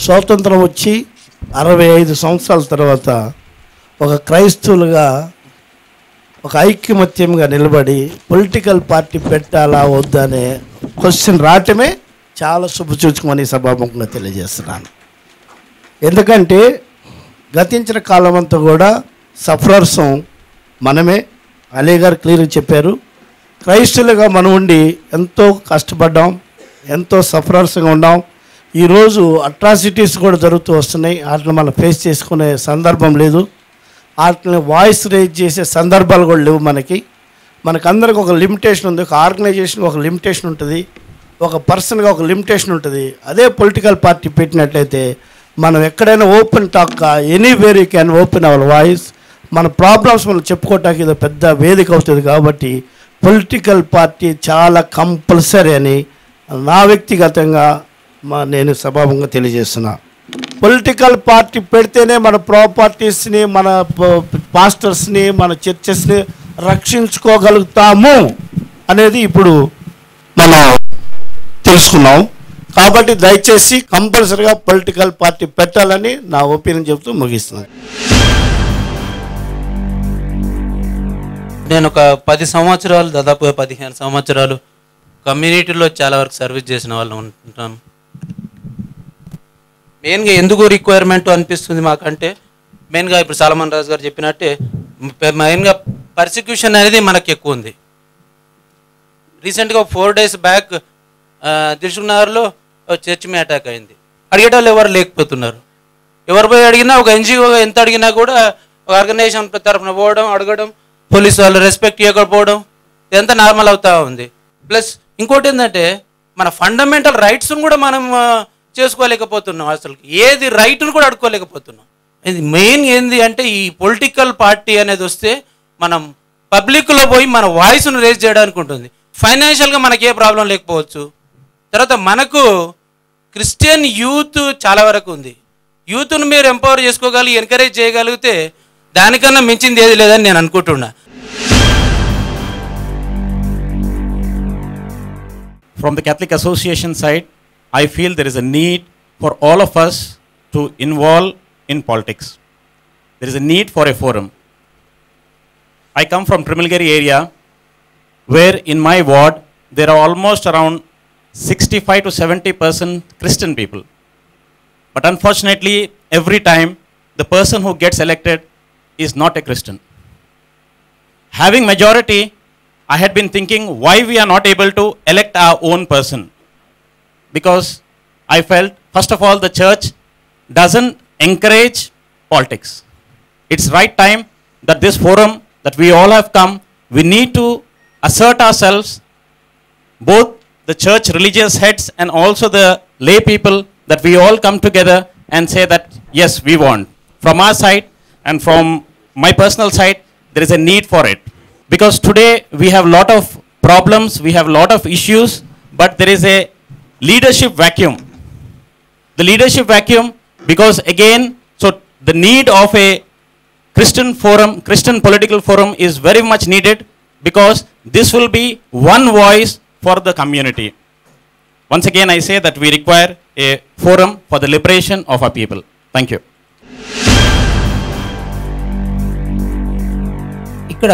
స్వాతంత్రం వచ్చి 65 సంవత్సరాల తర్వాత ఒక క్రైస్తవులుగా ఒక ఐక్యమత్యంగా నిలబడి పొలిటికల్ పార్టీ పెట్టాలా వద్దా అనే క్వశ్చన్ రావటమే చాలా శుభసూచకమని సభాముఖంగా తెలియజేస్తున్నాను. ఎందుకంటే గతించిన కాలం అంతా కూడా సఫరర్సం మనమే. అలీ గారు క్లియర్గా చెప్పారు. క్రైస్తవులుగా మనం ఉండి ఎంతో కష్టపడ్డాం, ఎంతో సఫరర్స్గా ఉన్నాం. ఈరోజు అట్రాసిటీస్ కూడా జరుగుతూ వస్తున్నాయి. వాటిని మనం ఫేస్ చేసుకునే సందర్భం లేదు. వాటిని వాయిస్ రేజ్ చేసే సందర్భాలు కూడా లేవు. మనకందరికి ఒక లిమిటేషన్ ఉంది. ఒక ఆర్గనైజేషన్కి ఒక లిమిటేషన్ ఉంటుంది, ఒక పర్సన్గా ఒక లిమిటేషన్ ఉంటుంది. అదే పొలిటికల్ పార్టీ పెట్టినట్లయితే మనం ఎక్కడైనా open talk, anywhere you can open hour voice. మన ప్రాబ్లమ్స్ మనం చెప్పుకోవటానికి ఇది పెద్ద వేదిక అవుతుంది. కాబట్టి పొలిటికల్ పార్టీ చాలా కంపల్సరీ అని నా వ్యక్తిగతంగా నేను సభాముఖంగా తెలియజేస్తున్నా. పొలిటికల్ పార్టీ పెడితేనే మన ప్రాపర్టీస్ని, మన పాస్టర్స్ని, మన చర్చెస్ని రక్షించుకోగలుగుతాము అనేది ఇప్పుడు మనం తెలుసుకున్నాం. కాబట్టి దయచేసి కంపల్సరీగా పొలిటికల్ పార్టీ పెట్టాలని నా ఒపీనియన్ చెబుతూ ముగిస్తున్నాను. నేను ఒక 10 సంవత్సరాలు, దాదాపుగా 15 సంవత్సరాలు కమ్యూనిటీలో చాలా వరకు సర్వీస్ చేసిన వాళ్ళు ఉంటాను. మెయిన్గా ఎందుకు రిక్వైర్మెంట్ అనిపిస్తుంది మాకంటే, మెయిన్గా ఇప్పుడు సాలమన్ రాజు గారు చెప్పినట్టే మెయిన్గా పర్సిక్యూషన్ అనేది మనకు ఎక్కువ ఉంది. రీసెంట్గా 4 days బ్యాక్ దిల్సుఖ్నగర్లో చర్చ్ మీద అటాక్ అయింది. అడిగేటోళ్ళు ఎవరు లేకపోతున్నారు. ఎవరు పోయి అడిగినా, ఒక ఎన్జిఓ ఎంత అడిగినా కూడా ఒక ఆర్గనైజేషన్ తరఫున పోవడం, అడగడం, పోలీసు వాళ్ళు రెస్పెక్ట్ ఇవ్వకపోవడం, ఇదంతా నార్మల్ అవుతూ ఉంది. ప్లస్ ఇంకోటి ఏంటంటే మన ఫండమెంటల్ రైట్స్ను కూడా మనం చేసుకోలేకపోతున్నాం. అసలు ఏది రైట్ను కూడా అడుక్కోలేకపోతున్నాం. ఇది మెయిన్ ఏంది అంటే ఈ పొలిటికల్ పార్టీ అనేది వస్తే మనం పబ్లిక్లో పోయి మన వాయిస్ను రేజ్ చేయడానికి ఉంటుంది. ఫైనాన్షియల్గా మనకి ఏ ప్రాబ్లం లేకపోవచ్చు. తర్వాత మనకు క్రిస్టియన్ యూత్ చాలా వరకు ఉంది. యూత్ను మీరు ఎంపవర్ చేసుకోగలిగి ఎంకరేజ్ చేయగలిగితే దానికన్నా మించింది ఏది లేదని నేను అనుకుంటున్నా. From the Catholic Association side, I feel there is a need for all of us to involve in politics. There is a need for a forum. I come from Trimalgiri area, where in my ward there are almost around 65 to 70% Christian people. But unfortunately, every time the person who gets elected is not a Christian. Having majority, I had been thinking why we are not able to elect our own person. Because I felt, first of all, the church doesn't encourage politics. It's right time that this forum that we all have come, we need to assert ourselves, both the church religious heads and also the lay people, that we all come together and say that yes, we want. From our side and from my personal side, there is a need for it. Because today we have lot of problems, we have lot of issues, but there is a leadership vacuum. The leadership vacuum, because again, so the need of a Christian forum, Christian political forum is very much needed, because this will be one voice for the community. Once again, I say that we require a forum for the liberation of our people. Thank you. ఇక్కడ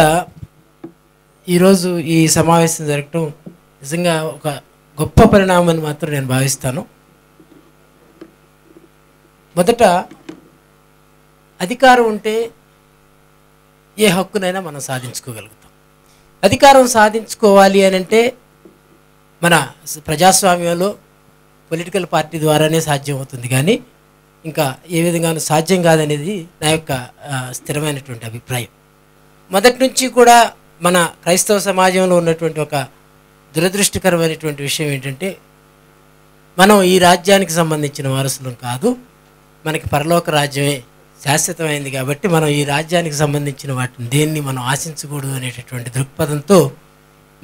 ఈరోజు ఈ సమావేశం జరగటం నిజంగా ఒక గొప్ప పరిణామం మాత్రం నేను భావిస్తాను. మొదట అధికారం ఉంటే ఏ హక్కునైనా మనం సాధించుకోగలుగుతాం. అధికారం సాధించుకోవాలి అని అంటే మన ప్రజాస్వామ్యంలో పొలిటికల్ పార్టీ ద్వారానే సాధ్యం అవుతుంది, కానీ ఇంకా ఏ విధంగానూ సాధ్యం కాదనేది నా యొక్క స్థిరమైనటువంటి అభిప్రాయం. మొదటి నుంచి కూడా మన క్రైస్తవ సమాజంలో ఉన్నటువంటి ఒక దురదృష్టకరమైనటువంటి విషయం ఏంటంటే, మనం ఈ రాజ్యానికి సంబంధించిన వారసులం కాదు, మనకి పరలోక రాజ్యమే శాశ్వతమైంది, కాబట్టి మనం ఈ రాజ్యానికి సంబంధించిన వాటిని దేన్ని మనం ఆశించకూడదు అనేటటువంటి దృక్పథంతో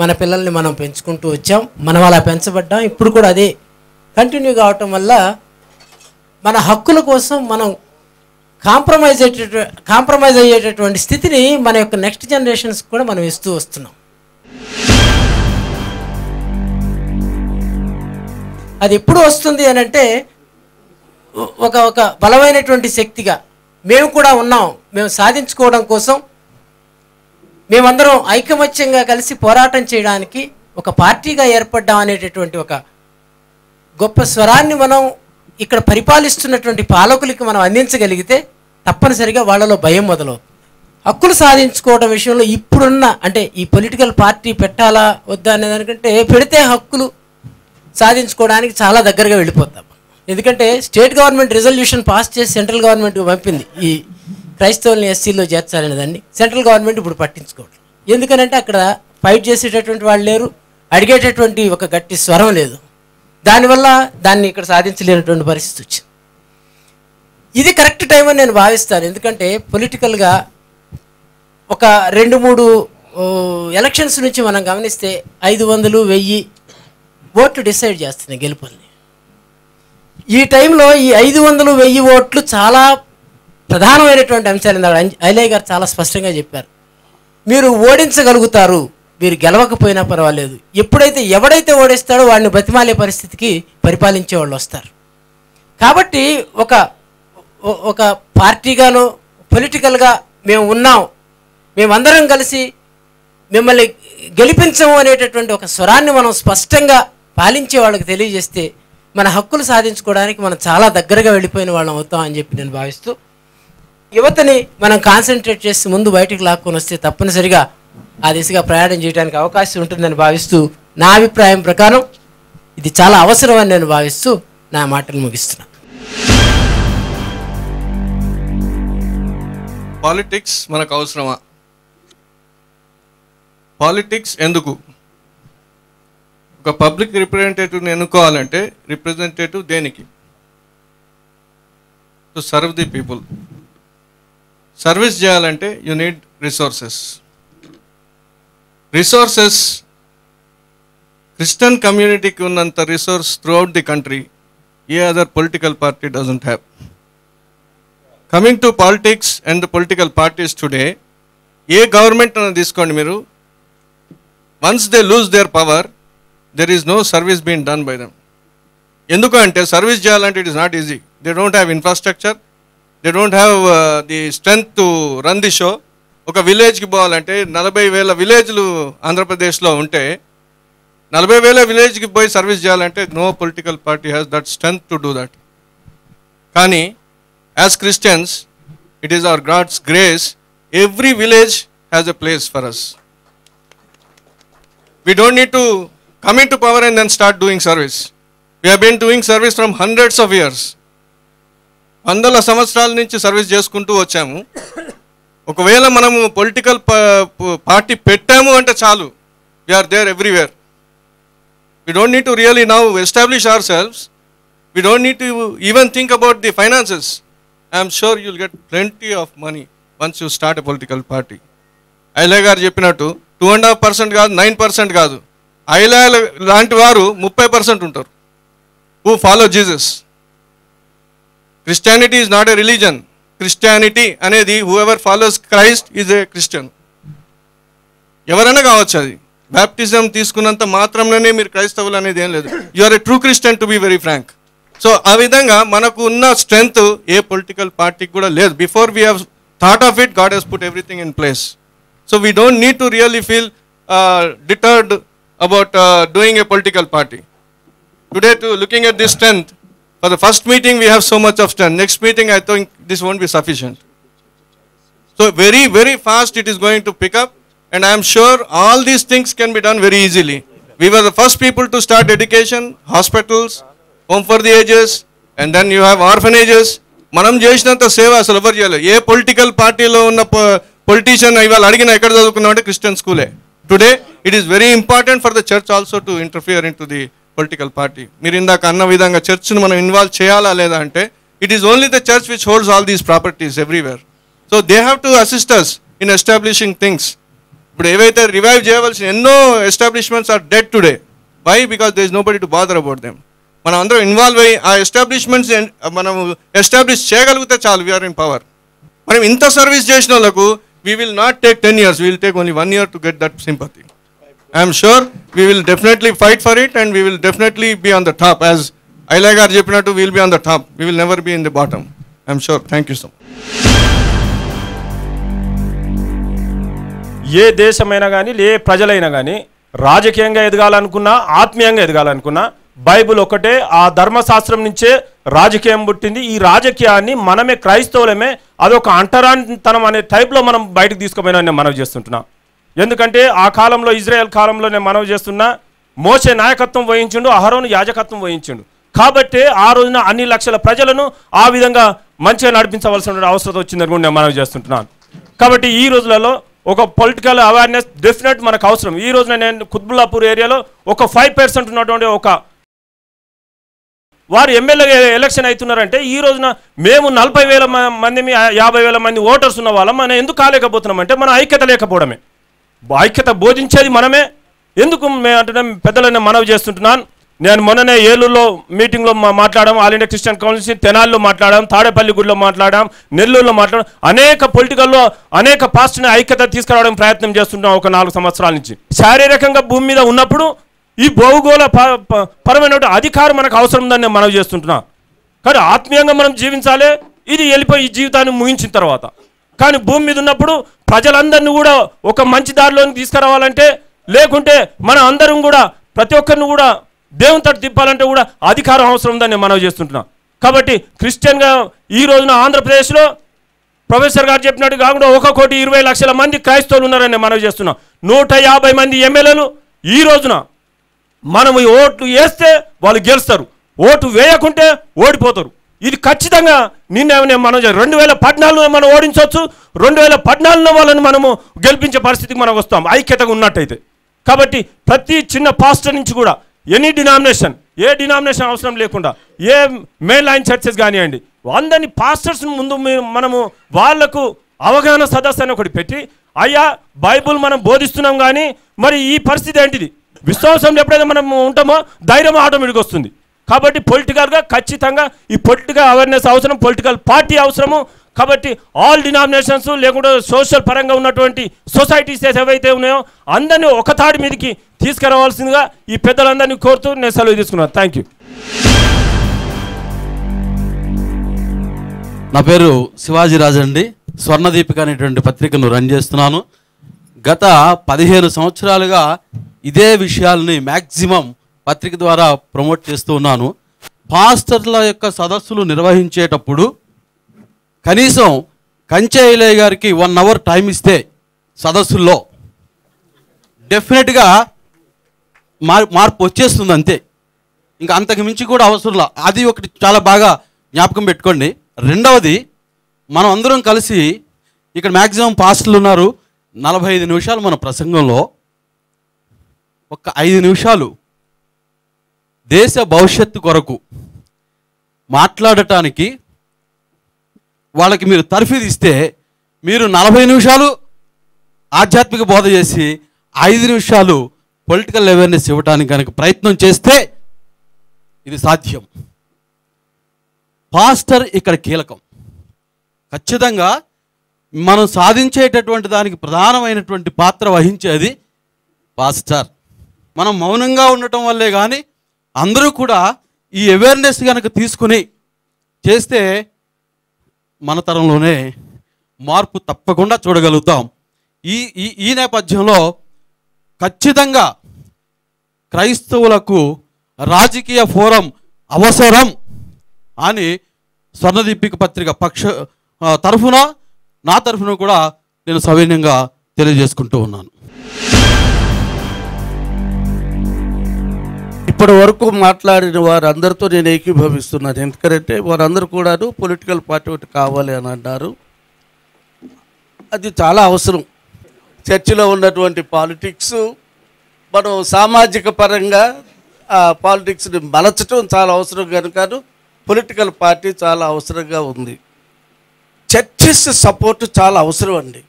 మన పిల్లల్ని మనం పెంచుకుంటూ వచ్చాం. మనం అలా పెంచబడ్డాం. ఇప్పుడు కూడా అదే కంటిన్యూ కావటం వల్ల మన హక్కుల కోసం మనం కాంప్రమైజ్ అయ్యేటటువంటి స్థితిని మన యొక్క నెక్స్ట్ జనరేషన్స్ కూడా మనం ఇస్తూ వస్తున్నాం. అది ఎప్పుడు వస్తుంది అని అంటే, ఒక ఒక బలమైనటువంటి శక్తిగా మేము కూడా ఉన్నాం. మేము సాధించుకోవడం కోసం మేమందరం ఐకమత్యంగా కలిసి పోరాటం చేయడానికి ఒక పార్టీగా ఏర్పడ్డాం అనేటటువంటి ఒక గొప్ప స్వరాన్ని మనం ఇక్కడ పరిపాలిస్తున్నటువంటి పాలకులకి మనం అందించగలిగితే తప్పనిసరిగా వాళ్ళలో భయం మొదలవుతుంది. హక్కులు సాధించుకోవడం విషయంలో ఇప్పుడున్న అంటే ఈ పొలిటికల్ పార్టీ పెట్టాలా వద్దా అనే దానికంటే పెడితే హక్కులు సాధించుకోవడానికి చాలా దగ్గరగా వెళ్ళిపోతాం. ఎందుకంటే స్టేట్ గవర్నమెంట్ రిజల్యూషన్ పాస్ చేసి సెంట్రల్ గవర్నమెంట్కి పంపింది ఈ క్రైస్తవుల్ని ఎస్సీలో చేర్చాలనే దాన్ని. సెంట్రల్ గవర్నమెంట్ ఇప్పుడు పట్టించుకోవట్లేదు. ఎందుకనంటే అక్కడ ఫైట్ చేసేటటువంటి వాళ్ళు లేరు, అడిగేటటువంటి ఒక గట్టి స్వరం లేదు. దానివల్ల దాన్ని ఇక్కడ సాధించలేనటువంటి పరిస్థితి వచ్చింది. ఇది కరెక్ట్ టైం అని నేను భావిస్తాను. ఎందుకంటే పొలిటికల్గా ఒక 2-3 ఎలక్షన్స్ నుంచి మనం గమనిస్తే 500, 1000 ఓట్లు డిసైడ్ చేస్తున్నాయి గెలుపుల్ని. ఈ టైంలో ఈ 500, 1000 ఓట్లు చాలా ప్రధానమైనటువంటి అంశాలు. ఐలయ్య గారు చాలా స్పష్టంగా చెప్పారు, మీరు ఓడించగలుగుతారు, మీరు గెలవకపోయినా పర్వాలేదు. ఎప్పుడైతే ఎవడైతే ఓడిస్తాడో వాడిని బతిమాలే పరిస్థితికి పరిపాలించే వాళ్ళు వస్తారు. కాబట్టి ఒక పార్టీగాను పొలిటికల్గా మేము ఉన్నాం, మేమందరం కలిసి మిమ్మల్ని గెలిపించము అనేటటువంటి ఒక స్వరాన్ని మనం స్పష్టంగా పాలించే వాళ్ళకి తెలియజేస్తే మన హక్కులు సాధించుకోవడానికి మనం చాలా దగ్గరగా వెళ్ళిపోయిన వాళ్ళం అవుతాం అని చెప్పి నేను భావిస్తూ, యువతని మనం కాన్సన్ట్రేట్ చేసి ముందు బయటికి లాక్కొని వస్తే తప్పనిసరిగా ఆ దిశగా ప్రయాణం చేయడానికి అవకాశం ఉంటుందని భావిస్తూ, నా అభిప్రాయం ప్రకారం ఇది చాలా అవసరం అని నేను భావిస్తూ నా మాటలు ముగిస్తున్నాను. పాలిటిక్స్ మనకు అవసరమా? పాలిటిక్స్ ఎందుకు? ఒక పబ్లిక్ రిప్రజెంటేటివ్ని ఎన్నుకోవాలంటే రిప్రజెంటేటివ్ దేనికి? To serve the people. Service చేయాలంటే you need resources. Resources Christian కమ్యూనిటీకి ఉన్నంత రిసోర్స్ త్రూఅవుట్ ది కంట్రీ ఏ other political party doesn't have. Coming to politics and the political parties today, ఏ గవర్నమెంట్ అని తీసుకోండి మీరు, once they lose their power there is no service been done by them. ఎందుకు అంటే service చేయాలంటే it is not easy. They don't have infrastructure, they don't have the strength to run the show. ఒక విలేజ్కి పోవాలంటే 40,000 విలేజ్లు ఆంధ్రప్రదేశ్లో ఉంటే 40,000 విలేజ్కి పోయి సర్వీస్ చేయాలంటే no political party has that strength to do that. కానీ as Christians it is our God's grace, every village has a place for us. We don't need to come into power and then start doing service. We have been doing service from hundreds of years. 100 సంవత్సరాల నుంచి service చేసుకుంటూ వచ్చాము. ఒకవేళ మనము political party పెట్టాము అంటే చాలు, we are there everywhere. We don't need to really now establish ourselves. We don't need to even think about the finances. I am sure you'll get plenty of money once you start a political party. Ailayya గారు చెప్పినట్టు 2.5% కాదు, 9% కాదు, ఐలయ్య లాంటి వారు 30% ఉంటారు who follow Jesus. Christianity is not a religion. Christianity అనేది whoever follows Christ is a Christian. ఎవరైనా కావచ్చు. అది బ్యాప్టిజం తీసుకున్నంత మాత్రంలోనే మీరు క్రైస్తవులు అనేది ఏం లేదు. You are a true Christian to be very frank. So ఆ విధంగా మనకు ఉన్న స్ట్రెంగ్త్ ఏ పొలిటికల్ పార్టీకి కూడా లేదు. Before we have thought of it, God has put everything in place. So we don't need to really feel deterred about doing a political party. Today, looking at this strength, for the first meeting we have so much of strength. Next meeting I think this won't be sufficient. So very, very fast it is going to pick up, and I am sure all these things can be done very easily. We were the first people to start education, hospitals, home for the ages, and then you have orphanages. మనం చేసినంత సేవ అసలు ఎవరు చేయలేదు. ఏ political పార్టీలో ఉన్న politician ఇవాళ అడిగిన ఎక్కడ చదువుకున్నామంటే క్రిస్టియన్ స్కూలే. Today it is very important for the church also to interfere in to the political party. మీరు ఇందాక అన్న విధంగా చర్చ్ను మనం ఇన్వాల్వ్ చేయాలా లేదా అంటే it is only the church which holds all these properties everywhere. So they have to assist us in establishing things. ఇప్పుడు ఏవైతే రివైవ్ చేయవలసిన ఎన్నో establishments are dead today. Why? Because they is నో బడీ టు బాదర్ అబౌట్ దెమ్. మనం అందరం involve అయ్యి ఆ ఎస్టాబ్లిష్మెంట్స్ మనం ఎస్టాబ్లిష్ చేయగలిగితే చాలు, వీఆర్ ఇన్ పవర్. మనం ఇంత సర్వీస్ చేసిన వాళ్ళకు we will not take 10 years, we will take only 1 year to get that sympathy. I am sure we will definitely fight for it and we will definitely be on the top. As Ilaiah గారు చెప్పినట్టు will be on the top, we will never be in the bottom. I'm sure. Thank you so much. ఏ దేశమైనా కానీ ఏ ప్రజలైనా కానీ రాజకీయంగా ఎదగాలనుకున్నా, ఆత్మీయంగా ఎదగాలనుకున్నా Bible ఒకటే, ఆ ధర్మశాస్త్రం నుంచే రాజకీయం పుట్టింది. ఈ రాజకీయాన్ని మనమే క్రైస్తవులమే అదొక అంటరానితనం అనే టైప్లో మనం బయటకు తీసుకుపోయినా నేను మనవి చేస్తుంటున్నా. ఎందుకంటే ఆ కాలంలో, ఇజ్రాయెల్ కాలంలో నేను మనవి చేస్తున్నా, మోషే నాయకత్వం వహించిండు, అహరోను యాజకత్వం వహించిండు. కాబట్టి ఆ రోజున అన్ని లక్షల ప్రజలను ఆ విధంగా మంచిగా నడిపించవలసిన అవసరం వచ్చిందని కూడా నేను మనవి చేస్తుంటున్నాను. కాబట్టి ఈ రోజులలో ఒక పొలిటికల్ అవేర్నెస్ డెఫినెట్ మనకు అవసరం. ఈ రోజున నేను కుత్బుల్లాపూర్ ఏరియాలో ఒక 5% ఉన్నటువంటి ఒక వారు ఎమ్మెల్యే ఎలక్షన్ అవుతున్నారంటే ఈ రోజున మేము 40,000 మంది 50,000 మంది ఓటర్స్ ఉన్న వాళ్ళం మనం ఎందుకు కాలేకపోతున్నామంటే మన ఐక్యత లేకపోవడమే. ఐక్యత బోధించేది మనమే. ఎందుకు అంటే పెద్దలని మనవి చేస్తుంటున్నాను. నేను మొన్ననే ఏలూరులో మీటింగ్లో మాట్లాడాం, ఆల్ ఇండియా క్రిస్టియన్ కౌన్సిల్, తెనాలిలో మాట్లాడాం, తాడేపల్లిగూడలో మాట్లాడాం, నెల్లూరులో మాట్లాడాం. అనేక పొలిటికల్లో అనేక పాస్ట్ని ఐక్యత తీసుకురావడానికి ప్రయత్నం చేస్తుంటాం ఒక 4 సంవత్సరాల నుంచి. శారీరకంగా భూమి మీద ఉన్నప్పుడు ఈ భౌగోళ పరమైన అధికారం మనకు అవసరం ఉందని నేను మనవి చేస్తుంటున్నా. కానీ ఆత్మీయంగా మనం జీవించాలి, ఇది వెళ్ళిపోయి ఈ జీవితాన్ని ముగించిన తర్వాత. కానీ భూమి మీద ఉన్నప్పుడు ప్రజలందరినీ కూడా ఒక మంచి దారిలోకి తీసుకురావాలంటే, లేకుంటే మన అందరం కూడా ప్రతి ఒక్కరిని కూడా దేవుని తట్టు తిప్పాలంటే కూడా అధికారం అవసరం ఉందని నేను మనవి చేస్తుంటున్నా. కాబట్టి క్రిస్టియన్గా ఈ రోజున ఆంధ్రప్రదేశ్లో ప్రొఫెసర్ గారు చెప్పినట్టు కాకుండా 1,20,00,000 మంది క్రైస్తవులు ఉన్నారని నేను మనవి చేస్తున్నా. 150 మంది ఎమ్మెల్యేలు ఈ రోజున మనం ఓట్లు వేస్తే వాళ్ళు గెలుస్తారు, ఓటు వేయకుంటే ఓడిపోతారు. ఇది ఖచ్చితంగా నిన్న మనం 2014లో మనం ఓడించవచ్చు, 2014లో వాళ్ళని మనము గెలిపించే పరిస్థితికి మనం వస్తాం ఐక్యతగా ఉన్నట్టయితే. కాబట్టి ప్రతి చిన్న పాస్టర్ నుంచి కూడా ఎనీ డినామినేషన్, ఏ డినామినేషన్ అవసరం లేకుండా, ఏ మెయిన్ లైన్ చర్చెస్ కానివ్వండి, అందరినీ పాస్టర్స్ ముందు మనము వాళ్లకు అవగాహన సదస్సు అని ఒకటి పెట్టి, అయ్యా బైబుల్ మనం బోధిస్తున్నాం కానీ మరి ఈ పరిస్థితి ఏంటిది, విశ్వాసంలో ఎప్పుడైతే మనం ఉంటామో ధైర్యం ఆటోమేటిక్గా వస్తుంది. కాబట్టి పొలిటికల్గా ఖచ్చితంగా ఈ పొలిటికల్ అవేర్నెస్ అవసరం, పొలిటికల్ పార్టీ అవసరము. కాబట్టి ఆల్ డినామినేషన్స్ లేకుండా సోషల్ పరంగా ఉన్నటువంటి సొసైటీస్ ఏవైతే ఉన్నాయో అందరినీ ఒక తాడి మీదకి తీసుకురావాల్సిందిగా ఈ పెద్దలందరినీ కోరుతూ నేను సెలవు తీసుకున్నాను. Thank you. నా పేరు శివాజీరాజు అండి. స్వర్ణదీపిక అనేటువంటి పత్రికను రన్ చేస్తున్నాను. గత 15 సంవత్సరాలుగా ఇదే విషయాలని మ్యాక్సిమం పత్రిక ద్వారా ప్రమోట్ చేస్తూ ఉన్నాను. పాస్టర్ల యొక్క సదస్సులు నిర్వహించేటప్పుడు కనీసం కంచె ఐలయ్య గారికి 1 అవర్ టైం ఇస్తే సదస్సుల్లో డెఫినెట్గా మార్పు వచ్చేస్తుంది అంతే. ఇంకా అంతకు మించి కూడా అవసరంలా. అది ఒకటి చాలా బాగా జ్ఞాపకం పెట్టుకోండి. రెండవది, మనం అందరం కలిసి ఇక్కడ మ్యాక్సిమం పాస్టర్లు ఉన్నారు. 45 నిమిషాలు మన ప్రసంగంలో ఒక 5 నిమిషాలు దేశ భవిష్యత్తు కొరకు మాట్లాడటానికి వాళ్ళకి మీరు తర్ఫీదు ఇస్తే, మీరు 40 నిమిషాలు ఆధ్యాత్మిక బోధ చేసి 5 నిమిషాలు పొలిటికల్ అవేర్నెస్ ఇవ్వడానికి కనుక ప్రయత్నం చేస్తే ఇది సాధ్యం. పాస్టర్ ఇక్కడ కీలకం. ఖచ్చితంగా మనం సాధించేటటువంటి దానికి ప్రధానమైనటువంటి పాత్ర వహించేది పాస్టర్. మనం మౌనంగా ఉండటం వల్లే కానీ అందరూ కూడా ఈ అవేర్నెస్ కనుక తీసుకుని చేస్తే మన తరంలోనే మార్పు తప్పకుండా చూడగలుగుతాం. ఈ నేపథ్యంలో ఖచ్చితంగా క్రైస్తవులకు రాజకీయ ఫోరం అవసరం అని స్వర్ణదీపిక పత్రిక తరఫున నా తరఫున కూడా నేను సవినయంగా తెలియజేసుకుంటూ ఉన్నాను. ఇప్పటి వరకు మాట్లాడిన వారందరితో నేను ఏకీభవిస్తున్నాను. ఎందుకంటే వారందరూ కూడాను పొలిటికల్ పార్టీ ఒకటి కావాలి అని అన్నారు. అది చాలా అవసరం. చర్చిలో ఉన్నటువంటి పాలిటిక్స్ మనం సామాజిక పరంగా ఆ పాలిటిక్స్ని మలచడం చాలా అవసరం కనుక పొలిటికల్ పార్టీ చాలా అవసరంగా ఉంది. చర్చెస్ సపోర్ట్ చాలా అవసరం అండి.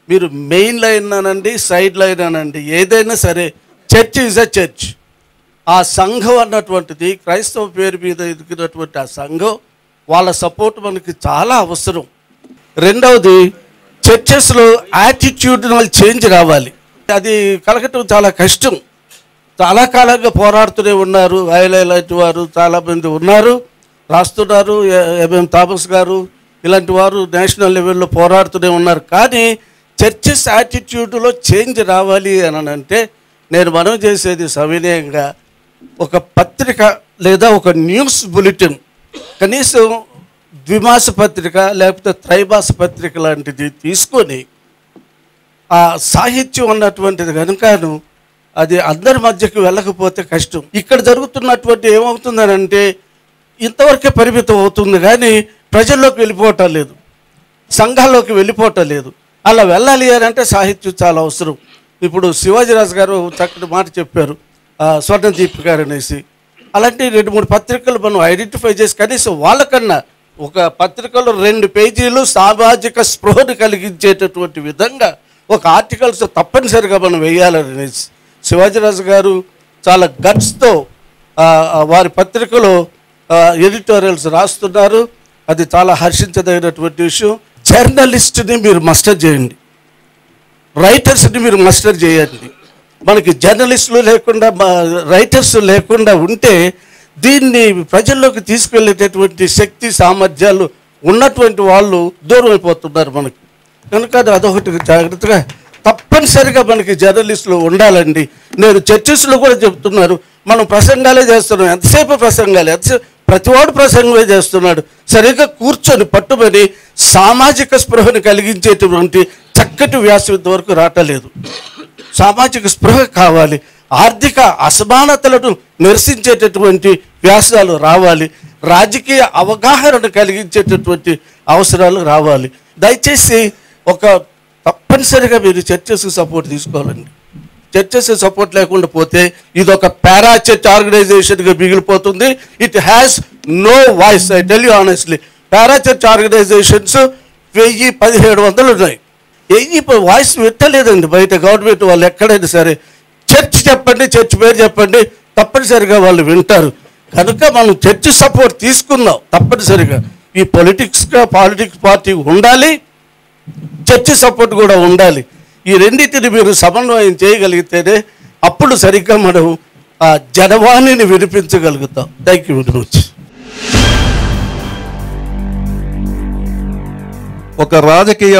మీరు మెయిన్ లైన్ అనండి, సైడ్ లైన్ అనండి, ఏదైనా సరే చర్చ్ ఈజ్ ఎ చర్చ్. ఆ సంఘం అన్నటువంటిది క్రైస్తవ పేరు మీద ఎదిగినటువంటి ఆ సంఘం, వాళ్ళ సపోర్ట్ మనకి చాలా అవసరం. రెండవది, చర్చెస్లో యాటిట్యూడ్నల్ చేంజ్ రావాలి. అది కలగటం చాలా కష్టం. చాలా కాలంగా పోరాడుతూనే ఉన్నారు. లాంటి వారు చాలామంది ఉన్నారు, రాస్తున్నారు. ఎంఎం థామస్ గారు ఇలాంటి వారు నేషనల్ లెవెల్లో పోరాడుతూనే ఉన్నారు. కానీ చర్చెస్ యాటిట్యూడ్లో చేంజ్ రావాలి అని అంటే నేను మనవి చేసేది సవినయంగా ఒక పత్రిక లేదా ఒక న్యూస్ బులెటిన్, కనీసం ద్విమాస పత్రిక లేకపోతే త్రైమాస పత్రిక లాంటిది తీసుకొని ఆ సాహిత్యం అన్నటువంటిది కనుకను అది అందరి మధ్యకి వెళ్ళకపోతే కష్టం. ఇక్కడ జరుగుతున్నటువంటి ఏమవుతుందనంటే ఇంతవరకే పరిమితం అవుతుంది, కానీ ప్రజల్లోకి వెళ్ళిపోవటం లేదు, సంఘాల్లోకి వెళ్ళిపోవటం లేదు. అలా వెళ్ళాలి అని అంటే సాహిత్యం చాలా అవసరం. ఇప్పుడు శివాజీరాజు గారు చక్కటి మాట చెప్పారు, స్వర్ణదీప్ గారు అనేసి. అలాంటి 2-3 పత్రికలు మనం ఐడెంటిఫై చేసి కనీసం వాళ్ళకన్నా ఒక పత్రికలో 2 పేజీలు సామాజిక స్పృహను కలిగించేటటువంటి విధంగా ఒక ఆర్టికల్స్ తప్పనిసరిగా మనం వేయాలనేసి శివాజీరాజు గారు చాలా గట్స్తో వారి పత్రికలో ఎడిటోరియల్స్ రాస్తున్నారు. అది చాలా హర్షించదగినటువంటి విషయం. జర్నలిస్ట్ని మీరు మస్టర్ చేయండి, రైటర్స్ని మీరు మస్టర్ చేయండి. మనకి జర్నలిస్టులు లేకుండా రైటర్స్ లేకుండా ఉంటే దీన్ని ప్రజల్లోకి తీసుకెళ్ళేటటువంటి శక్తి సామర్థ్యాలు ఉన్నటువంటి వాళ్ళు దూరం అయిపోతున్నారు మనకి. కనుక అదొకటి జాగ్రత్తగా తప్పనిసరిగా మనకి జర్నలిస్టులు ఉండాలండి. నేను చర్చెస్లో కూడా చెప్తున్నారు, మనం ప్రసంగాలే చేస్తున్నాం, ఎంతసేపు ప్రసంగాలే, ప్రతివాడు ప్రసంగమే చేస్తున్నాడు. సరిగ్గా కూర్చొని పట్టుబడి సామాజిక స్పృహను కలిగించేటువంటి చక్కటి వ్యాసం ఇంతవరకు రావట్లేదు. సామాజిక స్పృహ కావాలి, ఆర్థిక అసమానతలను నిరసించేటటువంటి వ్యాసాలు రావాలి, రాజకీయ అవగాహనను కలిగించేటటువంటి అవసరాలు రావాలి. దయచేసి తప్పనిసరిగా మీరు చర్చెస్కి సపోర్ట్ తీసుకోవాలండి. చర్చెస్ సపోర్ట్ లేకుండా పోతే ఇది ఒక పారా చర్చ్ ఆర్గనైజేషన్గా మిగిలిపోతుంది. It has no voice. I tell you honestly, para church organizations 1000-1700 ఉన్నాయి. వాయిస్ పెట్టలేదండి బయట గవర్నమెంట్ వాళ్ళు. ఎక్కడైనా సరే చర్చ్ చెప్పండి, చర్చ్ పేరు చెప్పండి, తప్పనిసరిగా వాళ్ళు వింటారు. కనుక మనం చర్చ్ సపోర్ట్ తీసుకుందాం తప్పనిసరిగా. ఈ పాలిటిక్స్ పార్టీ ఉండాలి, చర్చ్ సపోర్ట్ కూడా ఉండాలి. ఈ రెండింటిని మీరు సమన్వయం చేయగలిగితేనే అప్పుడు సరిగ్గా మనం ఆ జనవాణిని వినిపించగలుగుతాం. Thank you very much. ఒక రాజకీయ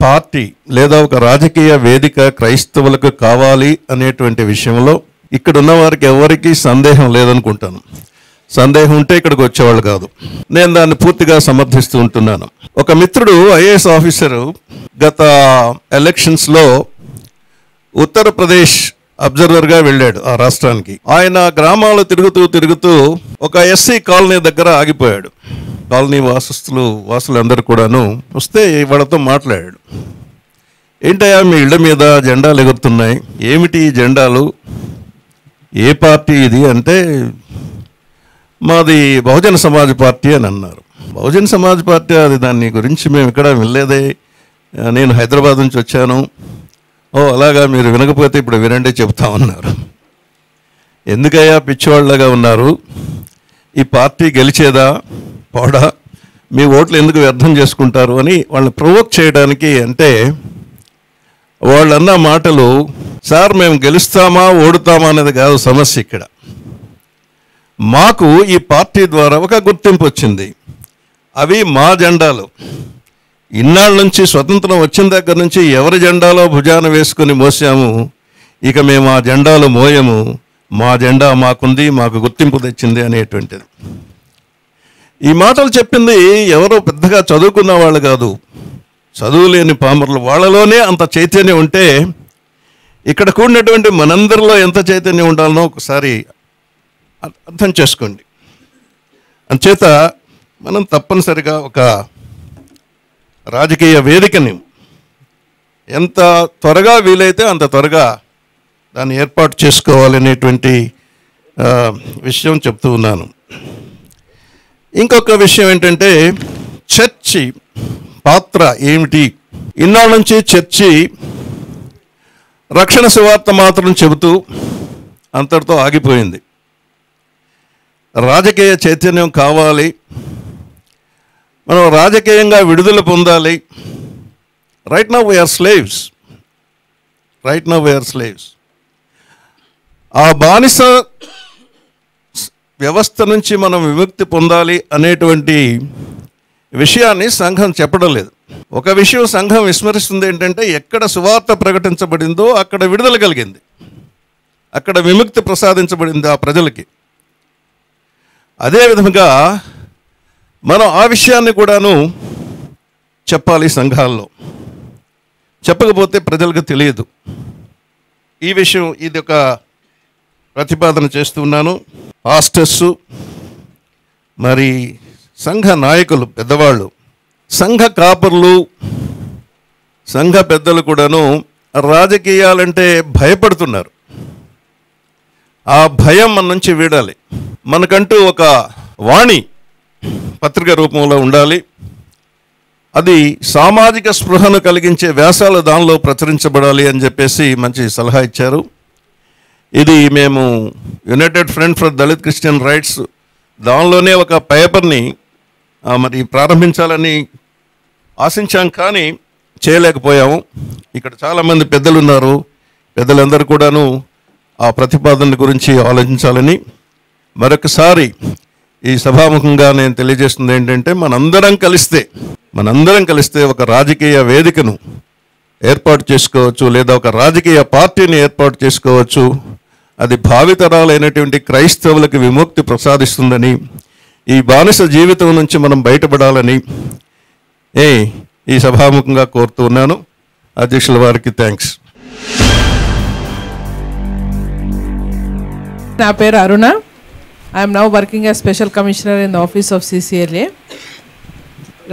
పార్టీ లేదా ఒక రాజకీయ వేదిక క్రైస్తవులకు కావాలి అనేటువంటి విషయంలో ఇక్కడ ఉన్న వారికి ఎవరికి సందేహం లేదనుకుంటాను. సందేహం ఉంటే ఇక్కడికి వచ్చేవాళ్ళు కాదు. నేను దాన్ని పూర్తిగా సమర్థిస్తూ ఉంటున్నాను. ఒక మిత్రుడు ఐఏఎస్ ఆఫీసరు గత ఎలక్షన్స్లో ఉత్తరప్రదేశ్ అబ్జర్వర్గా వెళ్ళాడు ఆ రాష్ట్రానికి. ఆయన గ్రామాలు తిరుగుతూ ఒక ఎస్సీ కాలనీ దగ్గర ఆగిపోయాడు. కాలనీ వాసులందరూ కూడాను వస్తే వాళ్ళతో మాట్లాడాడు. ఏంటయ్యా మీ ఇళ్ళ మీద జెండాలు ఎగురుతున్నాయి, ఏమిటి ఈ జెండాలు, ఏ పార్టీ ఇది అంటే మాది బహుజన సమాజ్ పార్టీ అని అన్నారు. బహుజన సమాజ్ పార్టీ, అది దాని గురించి మేము ఇక్కడ వినలేదే, నేను హైదరాబాద్ నుంచి వచ్చాను. ఓ అలాగా, మీరు వినకపోతే ఇప్పుడు వినండి చెప్తామన్నారు. ఎందుకయ్యా పిచ్చివాళ్ళగా ఉన్నారు, ఈ పార్టీ గెలిచేదా పోడా, మీ ఓట్లు ఎందుకు వ్యర్థం చేసుకుంటారు అని వాళ్ళని ప్రొవోక్ చేయడానికి. అంటే వాళ్ళన్న మాటలు, సార్ మేము గెలుస్తామా ఓడుతామా అనేది కాదు సమస్య. ఇక్కడ మాకు ఈ పార్టీ ద్వారా ఒక గుర్తింపు వచ్చింది, అవి మా జెండాలు. ఇన్నాళ్ళ నుంచి స్వతంత్రం వచ్చిన దగ్గర నుంచి ఎవరి జెండాలో భుజాన వేసుకుని మోసాము, ఇక మేము ఆ జెండాలు మోయము, మా జెండా మాకుంది, మాకు గుర్తింపు తెచ్చింది అనేటువంటిది. ఈ మాటలు చెప్పింది ఎవరో పెద్దగా చదువుకున్న వాళ్ళు కాదు, చదువులేని పామరులు. వాళ్ళలోనే అంత చైతన్యం ఉంటే ఇక్కడ కూడినటువంటి మనందరిలో ఎంత చైతన్యం ఉండాలనో ఒకసారి అర్థం చేసుకోండి. అంచేత మనం తప్పనిసరిగా ఒక రాజకీయ వేదికని ఎంత త్వరగా వీలైతే అంత త్వరగా దాన్ని ఏర్పాటు చేసుకోవాలనేటువంటి విషయం చెప్తూ ఉన్నాను. ఇంకొక విషయం ఏంటంటే చర్చి పాత్ర ఏమిటి. ఇన్నాళ్ళ నుంచి చర్చి రక్షణ సువార్త మాత్రం చెబుతూ అంతటితో ఆగిపోయింది. రాజకీయ చైతన్యం కావాలి, మనం రాజకీయంగా విడుదల పొందాలి. Right now we are slaves. ఆ బానిస వ్యవస్థ నుంచి మనం విముక్తి పొందాలి అనేటువంటి విషయాన్ని సంఘం చెప్పడం లేదు. ఒక విషయం సంఘం విస్మరిస్తుంది ఏంటంటే, ఎక్కడ సువార్త ప్రకటించబడిందో అక్కడ విడుదల కలిగింది, అక్కడ విముక్తి ప్రసాదించబడింది ఆ ప్రజలకి. అదేవిధంగా మనం ఆ విషయాన్ని కూడాను చెప్పాలి సంఘాల్లో. చెప్పకపోతే ప్రజలకు తెలియదు ఈ విషయం. ఇది ఒక ప్రతిపాదన చేస్తున్నాను. పాస్టర్సు, మరి సంఘ నాయకులు, పెద్దవాళ్ళు, సంఘ కాపర్లు, సంఘ పెద్దలు కూడాను రాజకీయాలంటే భయపడుతున్నారు. ఆ భయం మన నుంచి వీడాలి. మనకంటూ ఒక వాణి పత్రిక రూపంలో ఉండాలి. అది సామాజిక స్పృహను కలిగించే వ్యాసాలు దానిలో ప్రచురించబడాలి అని చెప్పేసి మంచి సలహా ఇచ్చారు. ఇది మేము United front for Dalit Christian rights దానిలోనే ఒక పేపర్ని మరి ప్రారంభించాలని ఆశించాం, కానీ చేయలేకపోయాము. ఇక్కడ చాలామంది పెద్దలు ఉన్నారు, పెద్దలందరూ కూడాను ఆ ప్రతిపాదన గురించి ఆలోచించాలని మరొకసారి ఈ సభాముఖంగా నేను తెలియజేస్తుంది ఏంటంటే, మనందరం కలిస్తే ఒక రాజకీయ వేదికను ఏర్పాటు చేసుకోవచ్చు, లేదా ఒక రాజకీయ పార్టీని ఏర్పాటు చేసుకోవచ్చు. అది భావితరాలైనటువంటి క్రైస్తవులకు విముక్తి ప్రసాదిస్తుందని, ఈ బానిస జీవితం నుంచి మనం బయటపడాలని ఈ సభాముఖంగా కోరుతూ ఉన్నాను. అధ్యక్షుల వారికి థ్యాంక్స్. నా పేరు Aruna. I'm now working as special commissioner in the office of CCLA.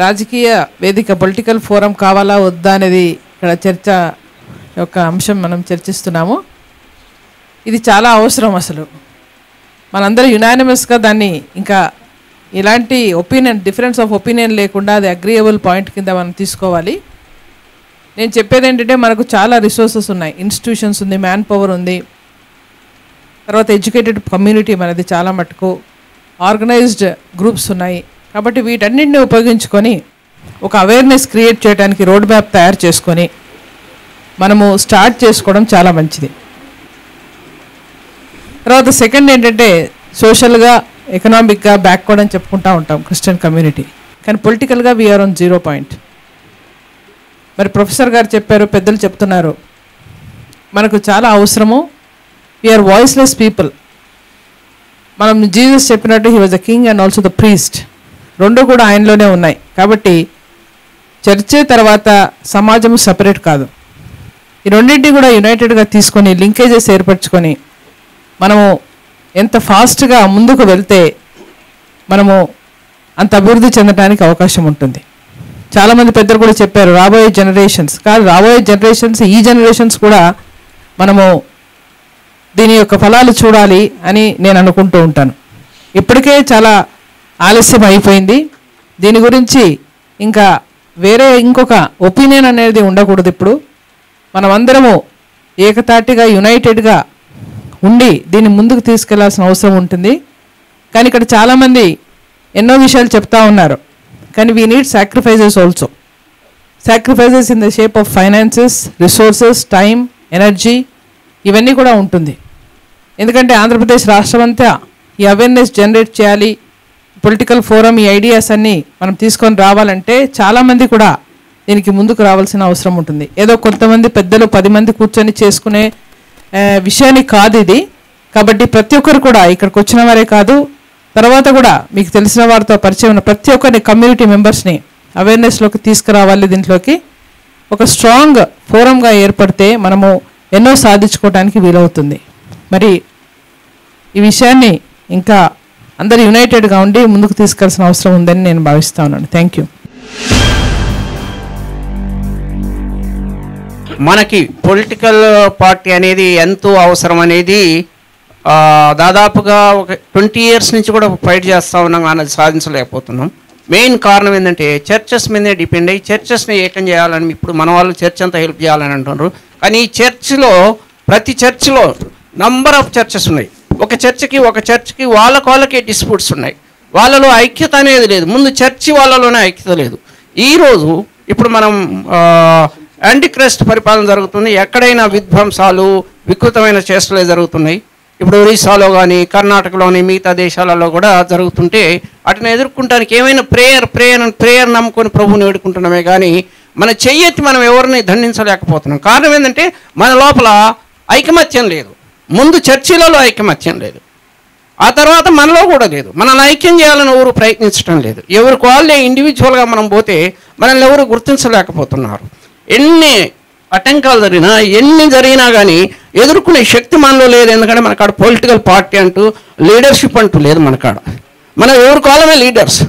రాజకీయ వేదిక పొలిటికల్ ఫోరం కావాలా వద్దా అనేది ఇక్కడ చర్చ యొక్క అంశం మనం చర్చిస్తున్నాము. ఇది చాలా అవసరం. అసలు మనందరూ యునానిమస్గా దాన్ని ఇంకా ఇలాంటి డిఫరెన్స్ ఆఫ్ ఒపీనియన్ లేకుండా అది అగ్రియబుల్ పాయింట్ కింద మనం తీసుకోవాలి. నేను చెప్పేది ఏంటంటే, మనకు చాలా రిసోర్సెస్ ఉన్నాయి, ఇన్స్టిట్యూషన్స్ ఉంది, మ్యాన్ పవర్ ఉంది, తర్వాత ఎడ్యుకేటెడ్ కమ్యూనిటీ మనది చాలా మటుకు, ఆర్గనైజ్డ్ గ్రూప్స్ ఉన్నాయి. కాబట్టి వీటన్నింటినీ ఉపయోగించుకొని ఒక అవేర్నెస్ క్రియేట్ చేయడానికి రోడ్ మ్యాప్ తయారు చేసుకొని మనము స్టార్ట్ చేసుకోవడం చాలా మంచిది. తర్వాత సెకండ్ ఏంటంటే, సోషల్గా ఎకనామిక్గా బ్యాక్వర్డ్ అని చెప్పుకుంటూ ఉంటాం క్రిస్టియన్ కమ్యూనిటీ, కానీ పొలిటికల్గా వీఆర్ ఆన్ 0 పాయింట్. మరి ప్రొఫెసర్ గారు చెప్పారు, పెద్దలు చెప్తున్నారు, మనకు చాలా అవసరము. We are voiceless people. మనం జీసస్ చెప్పినట్టు he was the king and also the priest, రెండు కూడా ఆయనలోనే ఉన్నాయి. కాబట్టి చర్చే తర్వాత సమాజం సపరేట్ కాదు. ఈ రెండింటిని కూడా యునైటెడ్గా తీసుకొని లింకేజెస్ ఏర్పరచుకొని మనము ఎంత ఫాస్ట్గా ముందుకు వెళ్తే మనము అంత అభివృద్ధి చెందడానికి అవకాశం ఉంటుంది. చాలామంది పెద్దలు కూడా చెప్పారు, రాబోయే జనరేషన్స్ కాదు, రాబోయే జనరేషన్స్, ఈ జనరేషన్స్ కూడా మనము దీని యొక్క ఫలాలు చూడాలి అని నేను అనుకుంటూ ఉంటాను. ఇప్పటికే చాలా ఆలస్యం అయిపోయింది. దీని గురించి ఇంకా వేరే ఇంకొక ఒపీనియన్ అనేది ఉండకూడదు. ఇప్పుడు మనమందరము ఏకతాటిగా యునైటెడ్గా ఉండి దీన్ని ముందుకు తీసుకెళ్లాల్సిన అవసరం ఉంటుంది. కానీ ఇక్కడ చాలామంది ఎన్నో విషయాలు చెప్తా ఉన్నారు, కానీ we need sacrifices also. Sacrifices in the shape of finances, resources, time, energy, ఇవన్నీ కూడా ఉంటుంది. ఎందుకంటే ఆంధ్రప్రదేశ్ రాష్ట్రం అంతా ఈ అవేర్నెస్ జనరేట్ చేయాలి, పొలిటికల్ ఫోరం, ఈ ఐడియాస్ అన్నీ మనం తీసుకొని రావాలంటే చాలామంది కూడా దీనికి ముందుకు రావాల్సిన అవసరం ఉంటుంది. ఏదో కొంతమంది పెద్దలు 10 మంది కూర్చొని చేసుకునే విషయాన్ని కాదు ఇది. కాబట్టి ప్రతి ఒక్కరు కూడా ఇక్కడికి వచ్చిన వారే కాదు, తర్వాత కూడా మీకు తెలిసిన వారితో పరిచయం ఉన్న ప్రతి ఒక్కరిని, కమ్యూనిటీ మెంబర్స్ని అవేర్నెస్లోకి తీసుకురావాలి. దీంట్లోకి ఒక స్ట్రాంగ్ ఫోరంగా ఏర్పడితే మనము ఎన్నో సాధించుకోవడానికి వీలవుతుంది. మరి ఈ విషయాన్ని ఇంకా అందరు యునైటెడ్గా ఉండి ముందుకు తీసుకెళ్లాల్సిన అవసరం ఉందని నేను భావిస్తా ఉన్నాను. Thank you. మనకి పొలిటికల్ పార్టీ అనేది ఎంతో అవసరం అనేది దాదాపుగా ఒక 20 years నుంచి కూడా ఫైట్ చేస్తూ ఉన్నాం, కానీ అది సాధించలేకపోతున్నాం. మెయిన్ కారణం ఏంటంటే చర్చెస్ మీదే డిపెండ్ అయ్యి చర్చెస్ని ఏకం చేయాలని ఇప్పుడు మన వాళ్ళు చర్చ్ అంతా హెల్ప్ చేయాలని అంటున్నారు. కానీ ఈ చర్చ్లో, ప్రతి చర్చ్లో నంబర్ ఆఫ్ చర్చెస్ ఉన్నాయి. ఒక చర్చ్కి వాళ్ళకే డిస్ప్యూట్స్ ఉన్నాయి. వాళ్ళలో ఐక్యత అనేది లేదు. ముందు చర్చి వాళ్ళలోనే ఐక్యత లేదు. ఈరోజు ఇప్పుడు మనం యాంటీ క్రైస్ట్ పరిపాలన జరుగుతుంది. ఎక్కడైనా విధ్వంసాలు, వికృతమైన చేష్టలే జరుగుతున్నాయి. ఇప్పుడు ఒరిస్సాలో కానీ కర్ణాటకలోని మిగతా దేశాలలో కూడా జరుగుతుంటే వాటిని ఎదుర్కొంటానికి ఏమైనా ప్రేయర్ నమ్ముకొని ప్రభువుని వేడుకుంటున్నామే కానీ మన చెయ్యెత్తి మనం ఎవరిని దండించలేకపోతున్నాం. కారణం ఏంటంటే మన లోపల ఐకమత్యం లేదు. ముందు చర్చిలలో ఐకమత్యం లేదు, ఆ తర్వాత మనలో కూడా లేదు. మనల్ని ఐక్యం చేయాలని ఎవరు ప్రయత్నించడం లేదు. ఎవరికి వాళ్ళే ఇండివిజువల్గా మనం పోతే మనల్ని ఎవరు గుర్తించలేకపోతున్నారు. ఎన్ని ఆటంకాలు జరిగినా ఎన్ని జరిగినా కానీ ఎదుర్కొనే శక్తి మనలో లేదు. ఎందుకంటే మనకాడ పొలిటికల్ పార్టీ అంటూ లీడర్షిప్ అంటూ లేదు మనకాడ. మనం ఎవరికి వాళ్ళమే లీడర్స్,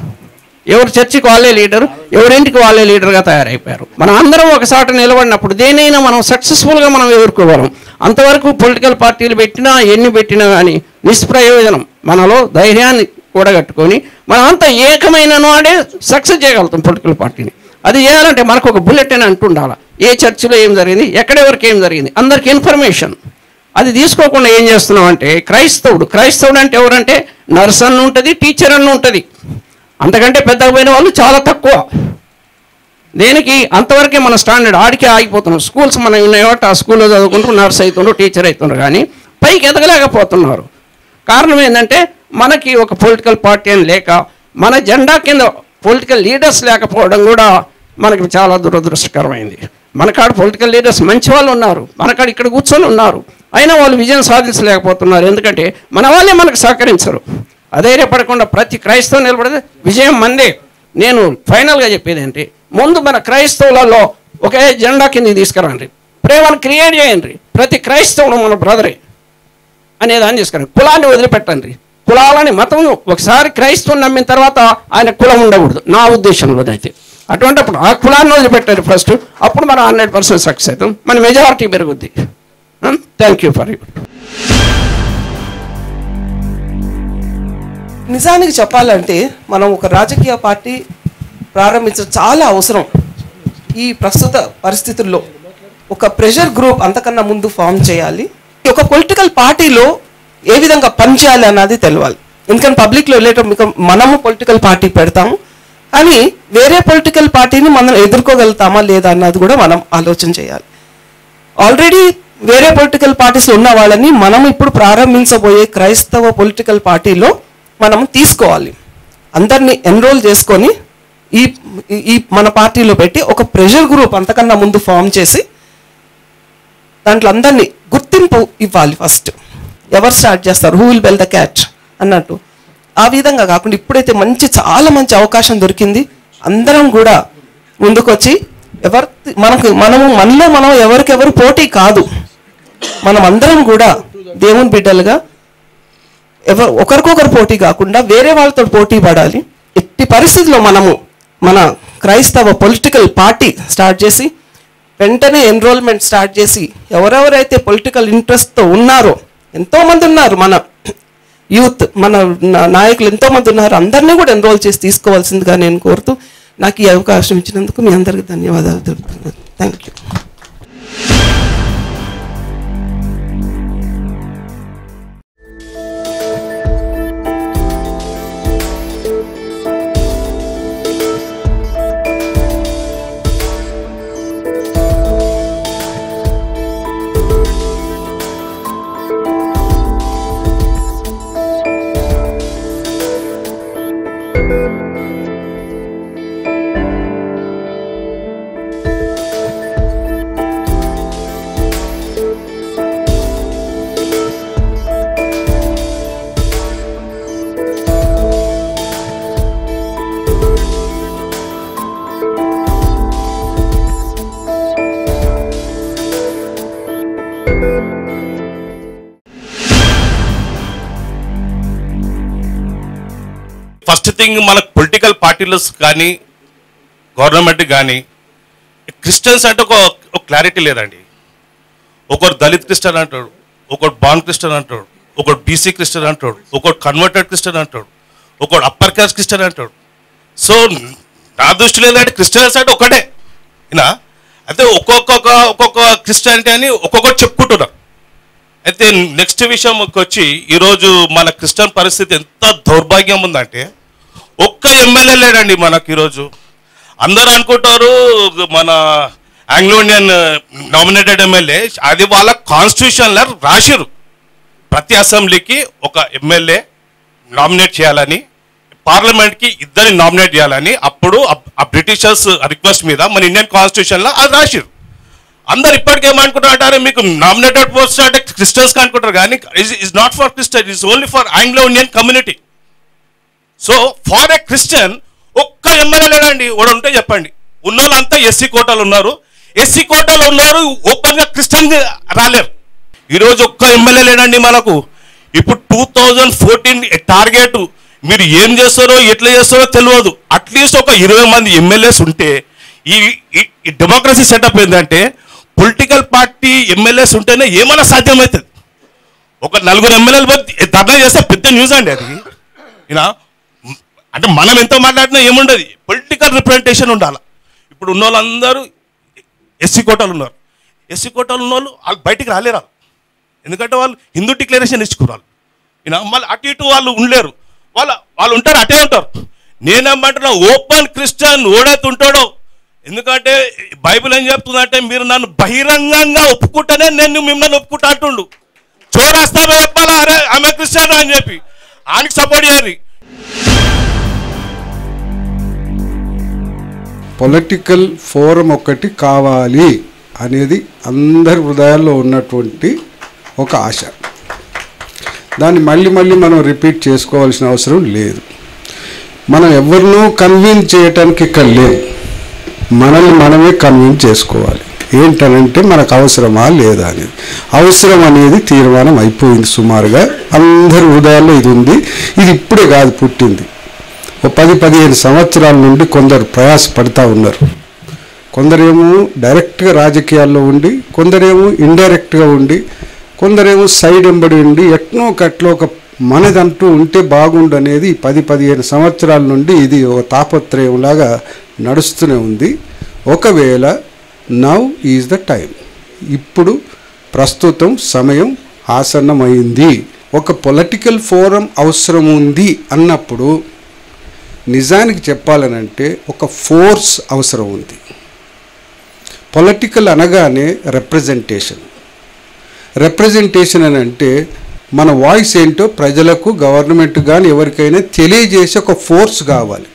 ఎవరి చర్చికి వాళ్ళే లీడరు, ఎవరింటికి వాళ్ళే లీడర్గా తయారైపోయారు. మనం అందరం ఒకసాట నిలబడినప్పుడు దేనైనా మనం సక్సెస్ఫుల్గా మనం ఎదుర్కోగలం. అంతవరకు పొలిటికల్ పార్టీలు పెట్టినా ఎన్ని పెట్టినా కానీ నిష్ప్రయోజనం. మనలో ధైర్యాన్ని కూడగట్టుకొని మనం అంతా ఏకమైన నాడే సక్సెస్ చేయగలుగుతాం పొలిటికల్ పార్టీని. అది చేయాలంటే మనకు ఒక బుల్లెట్ అని అంటుండాలి. ఏ చర్చిలో ఏం జరిగింది, ఎక్కడెవరికి ఏం జరిగింది, అందరికి ఇన్ఫర్మేషన్. అది తీసుకోకుండా ఏం చేస్తున్నాం అంటే క్రైస్తవుడు అంటే ఎవరంటే నర్స్ అన్న ఉంటుంది, టీచర్ అన్న ఉంటుంది. అంతకంటే పెద్దగా పోయిన వాళ్ళు చాలా తక్కువ. దేనికి అంతవరకే మన స్టాండర్డ్ ఆడికే ఆగిపోతున్నాం. స్కూల్స్ మనం ఉన్నాయో ఆ స్కూల్లో చదువుకుంటూ నర్స్ అవుతుండ్రు, టీచర్ అవుతుండ్రు, కానీ పైకి ఎదగలేకపోతున్నారు. కారణం ఏంటంటే మనకి ఒక పొలిటికల్ పార్టీ అని లేక, మన జెండా కింద పొలిటికల్ లీడర్స్ లేకపోవడం కూడా మనకి చాలా దురదృష్టకరమైంది. మనకాడ పొలిటికల్ లీడర్స్ మంచి వాళ్ళు ఉన్నారు, మనకాడ ఇక్కడ కూర్చొని ఉన్నారు, అయినా వాళ్ళు విజయం సాధించలేకపోతున్నారు. ఎందుకంటే మన వాళ్ళే మనకు సహకరించరు. అధైర్యపడకుండా ప్రతి క్రైస్తవం నిలబడితే విజయం మందే. నేను ఫైనల్గా చెప్పేది ఏంటి, ముందు మన క్రైస్తవులలో ఒకే జెండా కింద తీసుకురండి, ప్రేమను క్రియేట్ చేయండి. ప్రతి క్రైస్తవుడు మన బ్రదరే అనేదాన్ని తీసుకురండి. కులాన్ని వదిలిపెట్టండి. కులాలని మతం ఒకసారి క్రైస్తవం నమ్మిన తర్వాత ఆయన కులం ఉండకూడదు నా ఉద్దేశంలోనైతే. అటువంటిప్పుడు ఆ కులాన్ని వదిలిపెట్టారు ఫస్ట్, అప్పుడు మనం 100% సక్సెస్ అవుతాం, మన మెజారిటీ పెరుగుద్ది. Thank you for you. నిజానికి చెప్పాలంటే మనం ఒక రాజకీయ పార్టీ ప్రారంభించడం చాలా అవసరం. ఈ ప్రస్తుత పరిస్థితుల్లో ఒక ప్రెషర్ గ్రూప్ అంతకన్నా ముందు ఫామ్ చేయాలి. ఒక పొలిటికల్ పార్టీలో ఏ విధంగా పనిచేయాలి అన్నది తెలవాలి. ఎందుకంటే పబ్లిక్లో వెళ్ళేటప్పుడు మనము పొలిటికల్ పార్టీ పెడతాము, కానీ వేరే పొలిటికల్ పార్టీని మనం ఎదుర్కోగలుగుతామా లేదా అన్నది కూడా మనం ఆలోచన చేయాలి. ఆల్రెడీ వేరే పొలిటికల్ పార్టీస్ ఉన్న వాళ్ళని మనం ఇప్పుడు ప్రారంభించబోయే క్రైస్తవ పొలిటికల్ పార్టీలో మనం తీసుకోవాలి. అందరినీ ఎన్రోల్ చేసుకొని ఈ మన పార్టీలో పెట్టి ఒక ప్రెషర్ గ్రూప్ అంతకన్నా ముందు ఫామ్ చేసి దాంట్లో అందరినీ గుర్తింపు ఇవ్వాలి. ఫస్ట్ ఎవరు స్టార్ట్ చేస్తారు, who will bell the catch అన్నట్టు. ఆ విధంగా కాకుండా ఇప్పుడైతే చాలా మంచి అవకాశం దొరికింది. అందరం కూడా ముందుకొచ్చి మనలో ఎవరికెవరు పోటీ కాదు, మనం అందరం కూడా దేవుని బిడ్డలుగా ఒకరికొకరు పోటీ కాకుండా వేరే వాళ్ళతో పోటీ పడాలి. ఎట్టి పరిస్థితుల్లో మన క్రైస్తవ పొలిటికల్ పార్టీ స్టార్ట్ చేసి వెంటనే ఎన్రోల్మెంట్ స్టార్ట్ చేసి ఎవరెవరైతే పొలిటికల్ ఇంట్రెస్ట్తో ఉన్నారో, ఎంతోమంది ఉన్నారు, మన యూత్ మన నాయకులు ఎంతోమంది ఉన్నారు, అందరినీ కూడా ఎన్రోల్ చేసి తీసుకోవాల్సిందిగా నేను కోరుతూ నాకు ఈ అవకాశం ఇచ్చినందుకు మీ అందరికీ ధన్యవాదాలు తెలుపుతున్నాను. Thank you. ఫస్ట్ థింగ్ మనకు పొలిటికల్ పార్టీలు కానీ గవర్నమెంట్ కానీ క్రిస్టియన్స్ అంటే ఒక క్లారిటీ లేదండి. ఒకరు దళిత్ క్రిస్టియన్ అంటాడు, ఒకడు బాన్ క్రిస్టియన్ అంటాడు, ఒకడు బీసీ క్రిస్టియన్ అంటాడు, ఒకడు కన్వర్టెడ్ క్రిస్టియన్ అంటాడు, ఒకడు అప్పర్ క్లాస్ క్రిస్టియన్ అంటాడు. సో నా దృష్టిలో ఏంటంటే క్రిస్టియన్స్ అంటే ఒకటే ఇలా అయితే ఒక్కొక్క క్రిస్టియానిటీ అని ఒక్కొక్కటి చెప్పుకుంటున్నారు. అయితే నెక్స్ట్ విషయం వచ్చి ఈరోజు మన క్రిస్టియన్ పరిస్థితి ఎంత దౌర్భాగ్యం ఉందంటే ఒక్క ఎమ్మెల్యే లేడండి మనకు. ఈరోజు అందరూ అనుకుంటారు మన ఆంగ్లో ఇండియన్ నామినేటెడ్ ఎమ్మెల్యే, అది వాళ్ళ కాన్స్టిట్యూషన్లో రాసిరు. ప్రతి అసెంబ్లీకి ఒక ఎమ్మెల్యే నామినేట్ చేయాలని, పార్లమెంట్కి ఇద్దరిని నామినేట్ చేయాలని అప్పుడు ఆ బ్రిటిషర్స్ రిక్వెస్ట్ మీద మన ఇండియన్ కాన్స్టిట్యూషన్లో అది రాసిరు. అందరు ఇప్పటికేమనుకుంటారు అంటారు, మీకు నామినేటెడ్ పోస్ట్ అంటే క్రిస్టియన్స్కి అనుకుంటారు, కానీ is not for Christian, is only for Anglo Indian community. So far a Christian ఒక్క ఎమ్మెల్యే లేదండి. వాడు ఉంటే చెప్పండి. ఉన్న వాళ్ళంతా ఎస్సీ కోటాలు ఉన్నారు. ఎస్సీ కోటాలు ఉన్నారు, ఓపెన్గా క్రిస్టియన్ రాలేరు. ఈరోజు ఒక్క ఎమ్మెల్యే లేదండి మనకు. ఇప్పుడు 2014 టార్గెట్ మీరు ఏం చేస్తారో ఎట్లా చేస్తారో తెలియదు. అట్లీస్ట్ ఒక 20 మంది ఎమ్మెల్యేస్ ఉంటే ఈ డెమోక్రసీ సెటప్ ఏంటంటే పొలిటికల్ పార్టీ ఎమ్మెల్యేస్ ఉంటేనే ఏమైనా సాధ్యమవుతుంది. ఒక 4 ఎమ్మెల్యేలు ధర్నా చేస్తే పెద్ద న్యూస్ అండి అది. అంటే మనం ఎంత మాట్లాడినా ఏముండదు, పొలిటికల్ రిప్రజెంటేషన్ ఉండాలి. ఇప్పుడు ఉన్న వాళ్ళందరూ ఎస్సీ కోటాలు ఉన్నారు. ఎస్సీ కోటాలు ఉన్న వాళ్ళు బయటికి రాలేరు. ఎందుకంటే వాళ్ళు హిందూ డిక్లరేషన్ ఇచ్చుకున్నారు. మళ్ళీ అటు ఇటు వాళ్ళు ఉండలేరు. వాళ్ళు ఉంటారు, అటే ఉంటారు. నేనేమంటున్నా, ఓపెన్ క్రిస్టియన్ ఓడైతే ఉంటాడో, ఎందుకంటే బైబిల్ ఏం చెప్తుందంటే మీరు నన్ను బహిరంగంగా ఒప్పుకుంటేనే నేను మిమ్మల్ని ఒప్పుకుంటా అంటుండు. చోరాస్తానో చెప్పాలా, అరే ఆమె క్రిస్టియన్ అని చెప్పి ఆయనకి సపోర్ట్ చేయాలి. పొలిటికల్ ఫోరం ఒకటి కావాలి అనేది అందరి హృదయాల్లో ఉన్నటువంటి ఒక ఆశ. దాన్ని మళ్ళీ మళ్ళీ మనం రిపీట్ చేసుకోవాల్సిన అవసరం లేదు. మనం ఎవరినూ కన్విన్స్ చేయటానికి ఇక్కడ లేదు. మనల్ని మనమే కన్విన్స్ చేసుకోవాలి. ఏంటనంటే మనకు అవసరమా లేదా అనేది. అవసరం అనేది తీర్మానం అయిపోయింది సుమారుగా. అందరి హృదయాల్లో ఇది ఉంది. ఇది ఇప్పుడే కాదు పుట్టింది. 10-15 సంవత్సరాల నుండి కొందరు ప్రయాసపడతా ఉన్నారు. కొందరేమో డైరెక్ట్గా రాజకీయాల్లో ఉండి, కొందరేమో ఇండైరెక్ట్గా ఉండి, కొందరేమో సైడ్ ఎంబడి ఉండి, ఎట్నో కట్లో ఒక మనదంటూ ఉంటే బాగుండు అనేది 10-15 సంవత్సరాల నుండి ఇది ఒక తాపత్రయంలాగా నడుస్తూనే ఉంది. ఒకవేళ నౌ ఈజ్ ద టైం, ఇప్పుడు ప్రస్తుతం సమయం ఆసన్నమైంది, ఒక పొలిటికల్ ఫోరం అవసరం ఉంది అన్నప్పుడు నిజానికి చెప్పాలనంటే ఒక ఫోర్స్ అవసరం ఉంది. పొలిటికల్ అనగానే రిప్రజెంటేషన్ అని అంటే మన వాయిస్ ఏంటో ప్రజలకు, గవర్నమెంట్ కానీ ఎవరికైనా తెలియజేసే ఒక ఫోర్స్ కావాలి.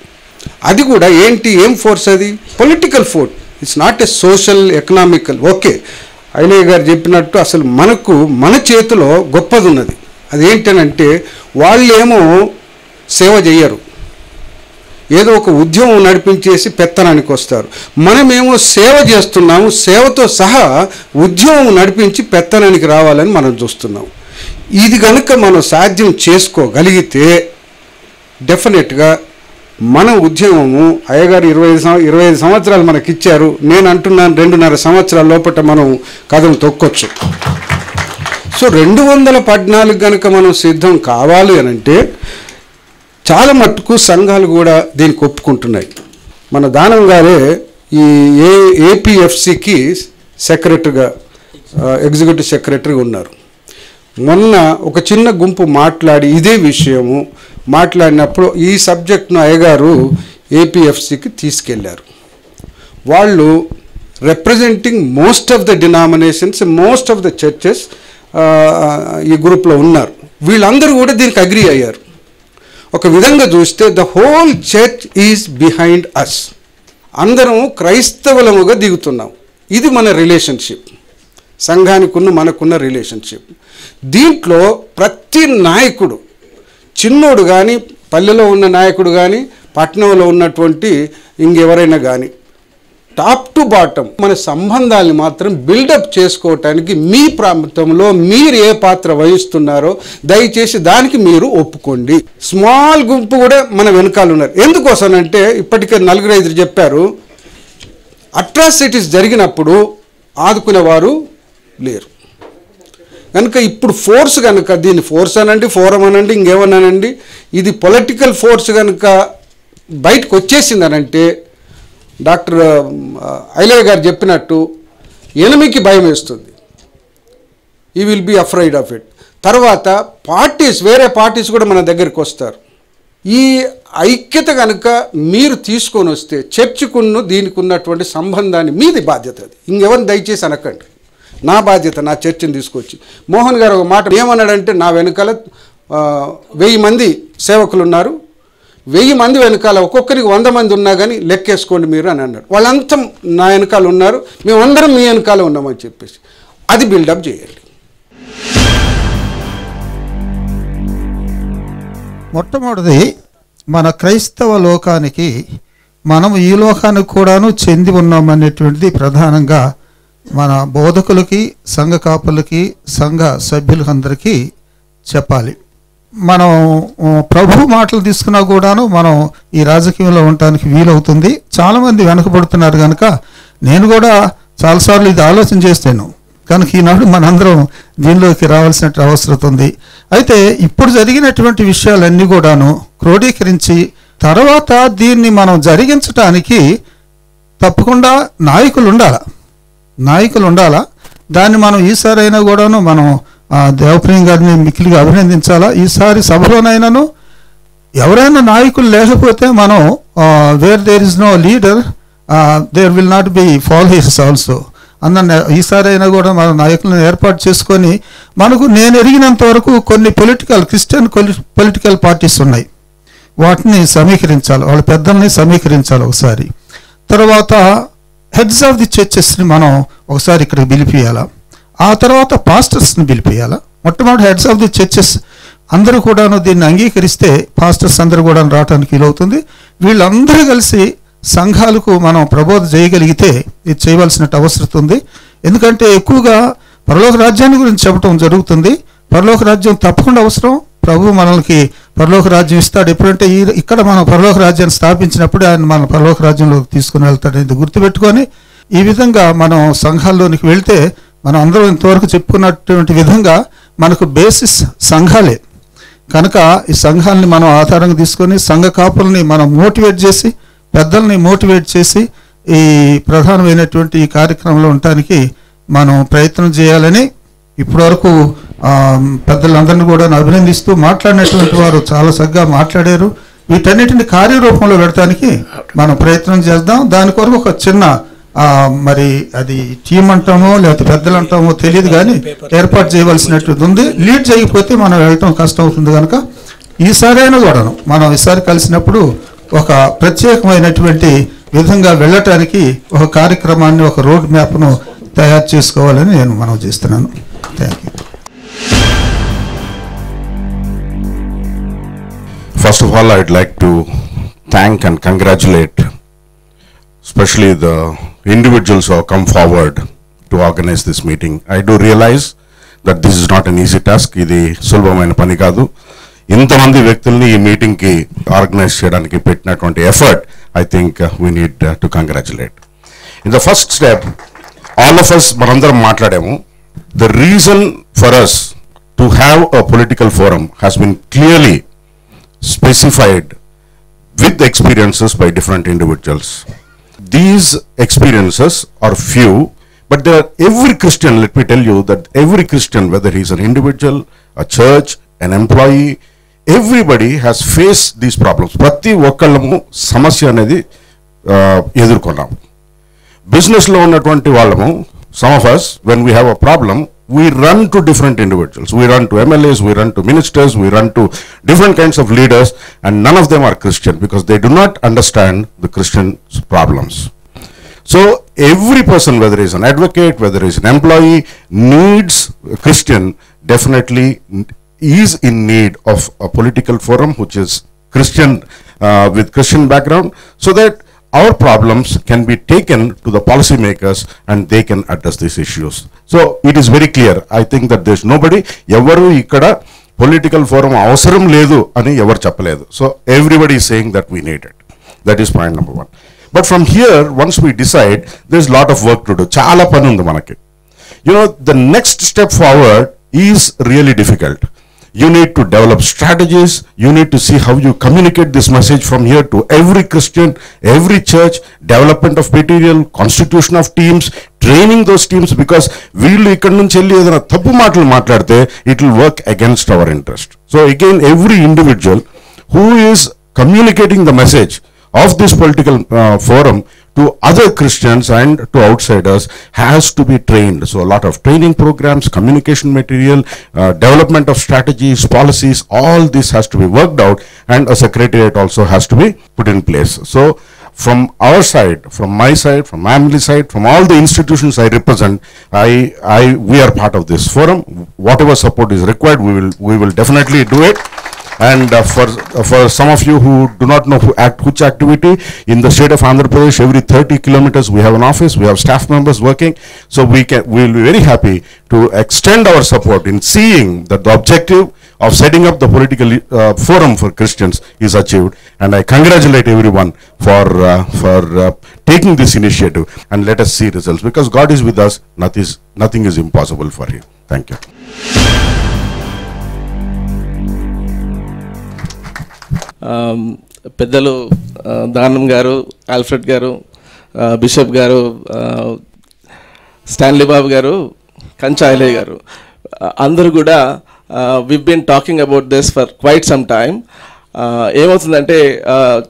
అది కూడా ఏం ఫోర్స్ అది? Political force. It's not a social economical. Okay, Ilaiah గారు చెప్పినట్టు అసలు మన చేతిలో గొప్పది ఉన్నది. అదేంటనంటే వాళ్ళేమో సేవ చేయరు, ఏదో ఒక ఉద్యమం నడిపించేసి పెత్తనానికి వస్తారు. మనమేమో సేవ చేస్తున్నాము, సేవతో సహా ఉద్యమం నడిపించి పెత్తనానికి రావాలని మనం చూస్తున్నాం. ఇది కనుక మనం సాధ్యం చేసుకోగలిగితే డెఫినెట్గా మన ఉద్యమము, అయ్యగారు 25 సంవత్సరాలు మనకి ఇచ్చారు, నేను అంటున్నాను 2.5 సంవత్సరాల లోపల మనం కథం తొక్కొచ్చు. సో 214 కనుక మనం సిద్ధం కావాలి అనంటే చాలా మట్టుకు సంఘాలు కూడా దీనికి ఒప్పుకుంటున్నాయి. మన దానం గారే ఈ ఏపీఎఫ్సికి సెక్రటరీగా, ఎగ్జిక్యూటివ్ సెక్రటరీగా ఉన్నారు. మొన్న ఒక చిన్న గుంపు మాట్లాడి ఇదే విషయము మాట్లాడినప్పుడు ఈ సబ్జెక్ట్ను అయ్యగారు ఏపీఎఫ్సికి తీసుకెళ్లారు. వాళ్ళు representing most of the denominations, most of the churches ఈ గ్రూప్లో ఉన్నారు. వీళ్ళందరూ కూడా దీనికి అగ్రీ అయ్యారు. ఒక విధంగా చూస్తే the whole church is behind us. అందరం క్రైస్తవులముగా దిగుతున్నాం. ఇది మన రిలేషన్షిప్, సంఘానికి మనకున్న రిలేషన్షిప్. దీంట్లో ప్రతి నాయకుడు, చిన్నోడు కానీ, పల్లెలో ఉన్న నాయకుడు కానీ, పట్టణంలో ఉన్నటువంటి ఇంకెవరైనా కానీ, టాప్ టు బాటమ్ మన సంబంధాలను మాత్రం బిల్డప్ చేసుకోవటానికి మీ ప్రాంతంలో మీరు ఏ పాత్ర వహిస్తున్నారో దయచేసి దానికి మీరు ఒప్పుకోండి. స్మాల్ గుంపు కూడా మన వెనకాల ఉన్నారు. ఎందుకోసమంటే ఇప్పటికే 4-5 చెప్పారు, అట్రాసిటీస్ జరిగినప్పుడు ఆదుకునేవారు లేరు కనుక ఇప్పుడు ఫోర్స్ కనుక, దీన్ని ఫోర్స్ అనండి, ఫోరం అనండి, ఇంకేమన్నానండి, ఇది పొలిటికల్ ఫోర్స్ కనుక బయటకు వచ్చేసిందనంటే డాక్టర్ ఐలయ్య గారు చెప్పినట్టు ఎనిమికి భయం వేస్తుంది. He will be afraid of it. తర్వాత పార్టీస్, వేరే పార్టీస్ కూడా మన దగ్గరికి వస్తారు. ఈ ఐక్యత కనుక మీరు తీసుకొని వస్తే చర్చికున్న దీనికి ఉన్నటువంటి సంబంధాన్ని, మీది బాధ్యత అది, ఇంకెవరిని దయచేసి అనకండి. నా బాధ్యత నా చర్చను తీసుకొచ్చి. మోహన్ గారు ఒక మాట ఏమన్నాడంటే, నా వెనకాల 1000 మంది సేవకులు ఉన్నారు, 1000 మంది వెనకాల ఒక్కొక్కరికి 100 మంది ఉన్నా కానీ లెక్కేసుకోండి మీరు అని అన్నాడు. వాళ్ళంతా నా వెనకాల ఉన్నారు, మేమందరం మీ వెనకాల ఉన్నామని చెప్పేసి అది బిల్డప్ చేయాలి. మొట్టమొదటిది, మన క్రైస్తవ లోకానికి మనం ఈ లోకానికి కూడాను చెంది ఉన్నామనేటువంటిది ప్రధానంగా మన బోధకులకి, సంఘ కాపులకి, సంఘ సభ్యులందరికీ చెప్పాలి. మనం ప్రభు మాటలు తీసుకున్నా కూడాను మనం ఈ రాజకీయంలో ఉండటానికి వీలవుతుంది. చాలామంది వెనకబడుతున్నారు కనుక నేను కూడా చాలాసార్లు ఇది ఆలోచన చేస్తాను కనుక ఈనాడు మనందరం దీనిలోకి రావాల్సిన అవసరం ఉంది. అయితే ఇప్పుడు జరిగినటువంటి విషయాలన్నీ కూడాను క్రోడీకరించి తర్వాత దీన్ని మనం జరిగించటానికి తప్పకుండా నాయకులు ఉండాలా. దాన్ని మనం ఈసారైనా కూడాను మనం దేవప్రియం గారిని మిక్కిలిగా అభినందించాలా. ఈసారి సభలోనైనాను ఎవరైనా నాయకులు లేకపోతే మనం where there is no leader there will not be followers also అన్న ఈసారైనా కూడా మన నాయకులను ఏర్పాటు చేసుకొని మనకు నేను ఎరిగినంత వరకు కొన్ని క్రిస్టియన్ పొలిటికల్ పార్టీస్ ఉన్నాయి, వాటిని సమీకరించాలి, వాళ్ళ పెద్దల్ని సమీకరించాలి ఒకసారి. తర్వాత హెడ్స్ ఆఫ్ ది చర్చెస్ని మనం ఒకసారి ఇక్కడికి పిలిపియాలా, ఆ తర్వాత పాస్టర్స్ని పిలిపియాలా. మొట్టమొదటి హెడ్స్ ఆఫ్ ది చర్చెస్ అందరూ కూడాను దీన్ని అంగీకరిస్తే పాస్టర్స్ అందరూ కూడా రావడానికి వీలవుతుంది. వీళ్ళందరూ కలిసి సంఘాలకు మనం ప్రబోధ చేయగలిగితే ఇది చేయవలసిన అవసరం ఉంది. ఎందుకంటే ఎక్కువగా పరలోక రాజ్యాన్ని గురించి చెప్పడం జరుగుతుంది. పరలోక రాజ్యం తప్పకుండా అవసరం. ప్రభు మనకి పరలోక రాజ్యం ఇస్తాడు. ఎప్పుడంటే ఇక్కడ మనం పరలోక రాజ్యాన్ని స్థాపించినప్పుడు ఆయన మన పరలోక రాజ్యంలోకి తీసుకుని వెళ్తాడు. ఇది గుర్తుపెట్టుకొని ఈ విధంగా మనం సంఘాల్లోనికి వెళ్తే మనం అందరం ఇంతవరకు చెప్పుకున్నటువంటి విధంగా మనకు బేసిస్ సంఘాలే కనుక ఈ సంఘాలని మనం ఆధారంగా తీసుకొని సంఘ కాపుల్ని మనం మోటివేట్ చేసి, పెద్దల్ని మోటివేట్ చేసి ఈ ప్రధానమైనటువంటి ఈ కార్యక్రమంలో ఉండటానికి మనం ప్రయత్నం చేయాలని ఇప్పటివరకు పెద్దలందరినీ కూడా అభినందిస్తూ మాట్లాడినటువంటి వారు చాలా చక్కగా మాట్లాడారు. వీటన్నిటిని కార్యరూపంలో పెడటానికి మనం ప్రయత్నం చేద్దాం. దాని కొరకు ఒక చిన్న మరి అది టీం అంటామో లేకపోతే పెద్దలు అంటామో తెలియదు కానీ ఏర్పాటు చేయవలసినటువంటి ఉంది. లీడ్ చేయకపోతే మనం వెళ్ళటం కష్టం అవుతుంది కనుక ఈసారైనా కూడాను మనం ఈసారి కలిసినప్పుడు ఒక ప్రత్యేకమైనటువంటి విధంగా వెళ్ళటానికి ఒక కార్యక్రమాన్ని, ఒక రోడ్ మ్యాప్ను తయారు చేసుకోవాలని నేను మనవి చేస్తున్నాను. Thank you. First of all, I'd like to thank and congratulate especially the individuals who have come forward to organize this meeting. I do realize that this is not an easy task. ఇది సులభమైన పని కాదు. ఇంతమంది వ్యక్తుల్ని ఈ మీటింగ్కి organise చేయడానికి పెట్టినటువంటి effort I think we need to congratulate. In the first step, all of us మనందరం మాట్లాడాము. The reason for us to have a political forum has been clearly specified with experiences by different individuals. These experiences are few, but there are every Christian, let me tell you that every Christian, whether he is an individual, a church, an employee, everybody has faced these problems. ప్రతి ఒక్కళ్ళము సమస్య అనేది ఎదుర్కొన్నాం. బిజినెస్లో ఉన్నటువంటి వాళ్ళము, some of us, when we have a problem, we run to different individuals. We run to MLAs, we run to ministers, we run to different kinds of leaders, and none of them are Christian because they do not understand the Christian problems. So every person, whether he is an advocate, whether he is an employee, needs a Christian, definitely is in need of a political forum which is Christian, with Christian background, so that our problems can be taken to the policymakers and they can address these issues. So it is very clear. I think that there is nobody, ఎవరు ఇక్కడ political forum అవసరం లేదు అని ఎవరు చెప్పలేదు. So everybody is saying that we need it. That is point number one. But from here, once we decide, there is a lot of work to do. చాలా పని ఉంది మనకి. You know, the next step forward is really difficult. You need to develop strategies. You need to see how you communicate this message from here to every Christian, every church, development of material, constitution of teams, training those teams, because వీళ్ళు ఇక్కడ నుంచి వెళ్ళి ఏదైనా తప్పు మాటలు మాట్లాడితే it will work against our interest. So again, every individual who is communicating the message of this political forum to other Christians and to outsiders has to be trained. So a lot of training programs, communication material, development of strategies, policies, all this has to be worked out, and a secretariat also has to be put in place. So from our side, from my side, from family side, from all the institutions I represent, we are part of this forum. Whatever support is required, we will definitely do it. And for some of you who do not know which activity, in the state of Andhra Pradesh, every 30 kilometers we have an office, we have staff members working, so we will be very happy to extend our support in seeing that the objective of setting up the political forum for Christians is achieved. And I congratulate everyone for taking this initiative, and let us see results, because God is with us, nothing is impossible for him. Thank you. పెద్దలు దానం గారు, Alfred గారు, bishop గారు, Stanley బాబు గారు, కంచాయిలయ్య గారు, అందరూ కూడా we've been talking about this for quite some time. ఏమవుతుందంటే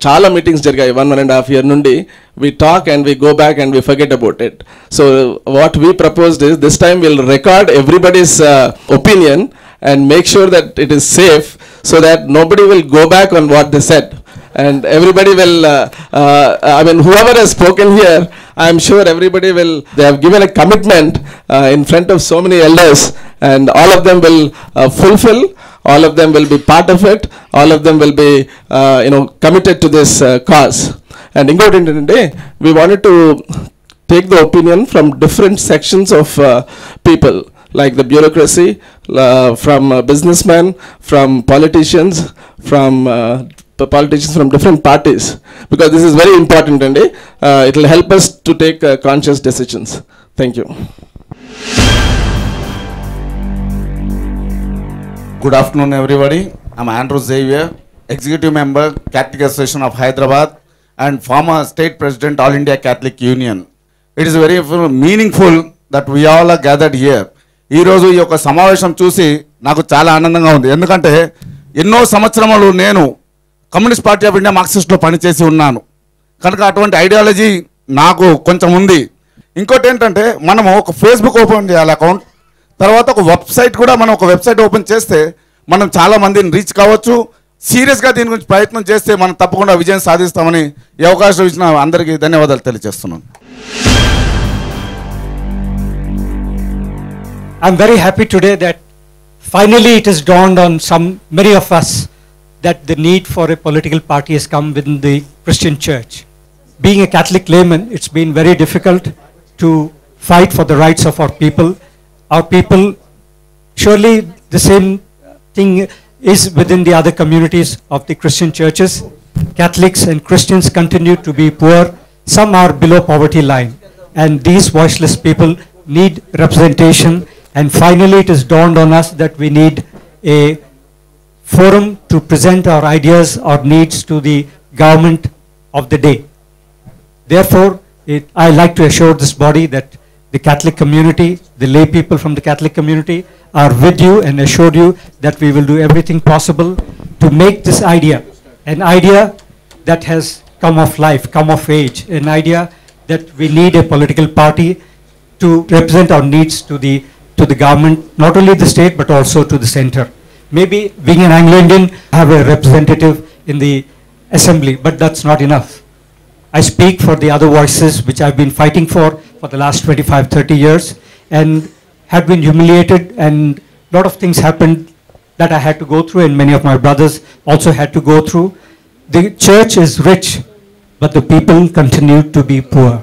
చాలా మీటింగ్స్ జరిగాయి 1.5 year నుండి. We talk and we go back and we forget about it. So what we proposed is, this time we'll record everybody's opinion and make sure that it is safe, so that nobody will go back on what they said, and everybody will I mean, whoever has spoken here, I am sure everybody will, they have given a commitment in front of so many elders, and all of them will fulfill, all of them will be part of it, all of them will be committed to this cause. And ingoti entante, we wanted to take the opinion from different sections of people, like the bureaucracy, from businessmen, from politicians, from different parties, because this is very important, and it will help us to take conscious decisions. Thank you. Good afternoon, everybody. I'm Andrew Xavier, Executive Member, Catholic Association of Hyderabad, and former State President, All India Catholic Union. It is very meaningful that we all are gathered here. ఈ రోజు ఈ యొక్క సమావేశం చూసి నాకు చాలా ఆనందంగా ఉంది. ఎందుకంటే ఎన్నో సంవత్సరములు నేను కమ్యూనిస్ట్ పార్టీ ఆఫ్ ఇండియా మార్క్సిస్ట్లో పనిచేసి ఉన్నాను కనుక అటువంటి ఐడియాలజీ నాకు కొంచెం ఉంది. ఇంకోటి ఏంటంటే, మనము ఒక ఫేస్బుక్ ఓపెన్ చేయాలి అకౌంట్, తర్వాత ఒక వెబ్సైట్ కూడా, మనం ఒక వెబ్సైట్ ఓపెన్ చేస్తే మనం చాలా మందిని రీచ్ కావచ్చు. సీరియస్గా దీని గురించి ప్రయత్నం చేస్తే మనం తప్పకుండా విజయం సాధిస్తామని ఈ అవకాశం ఇచ్చిన అందరికీ ధన్యవాదాలు తెలియజేస్తున్నాను. I'm very happy today that finally it has dawned on many of us that the need for a political party has come within the Christian church. Being a Catholic layman, it's been very difficult to fight for the rights of our people. Our people, surely the same thing is within the other communities of the Christian churches. Catholics and Christians continue to be poor. Some are below poverty line, and these voiceless people need representation. And finally, it has dawned on us that we need a forum to present our ideas, our needs to the government of the day. Therefore, I like to assure this body that the Catholic community, the lay people from the Catholic community are with you, and assure you that we will do everything possible to make this idea an idea that has come of life, come of age, an idea that we need a political party to represent our needs to the government, not only the state but also to the center. Maybe being an Anglo-Indian, have a representative in the assembly, but that's not enough. I speak for the other voices which I've been fighting for the last 25-30 years, and had been humiliated, and a lot of things happened that I had to go through, and many of my brothers also had to go through. The church is rich, but the people continue to be poor.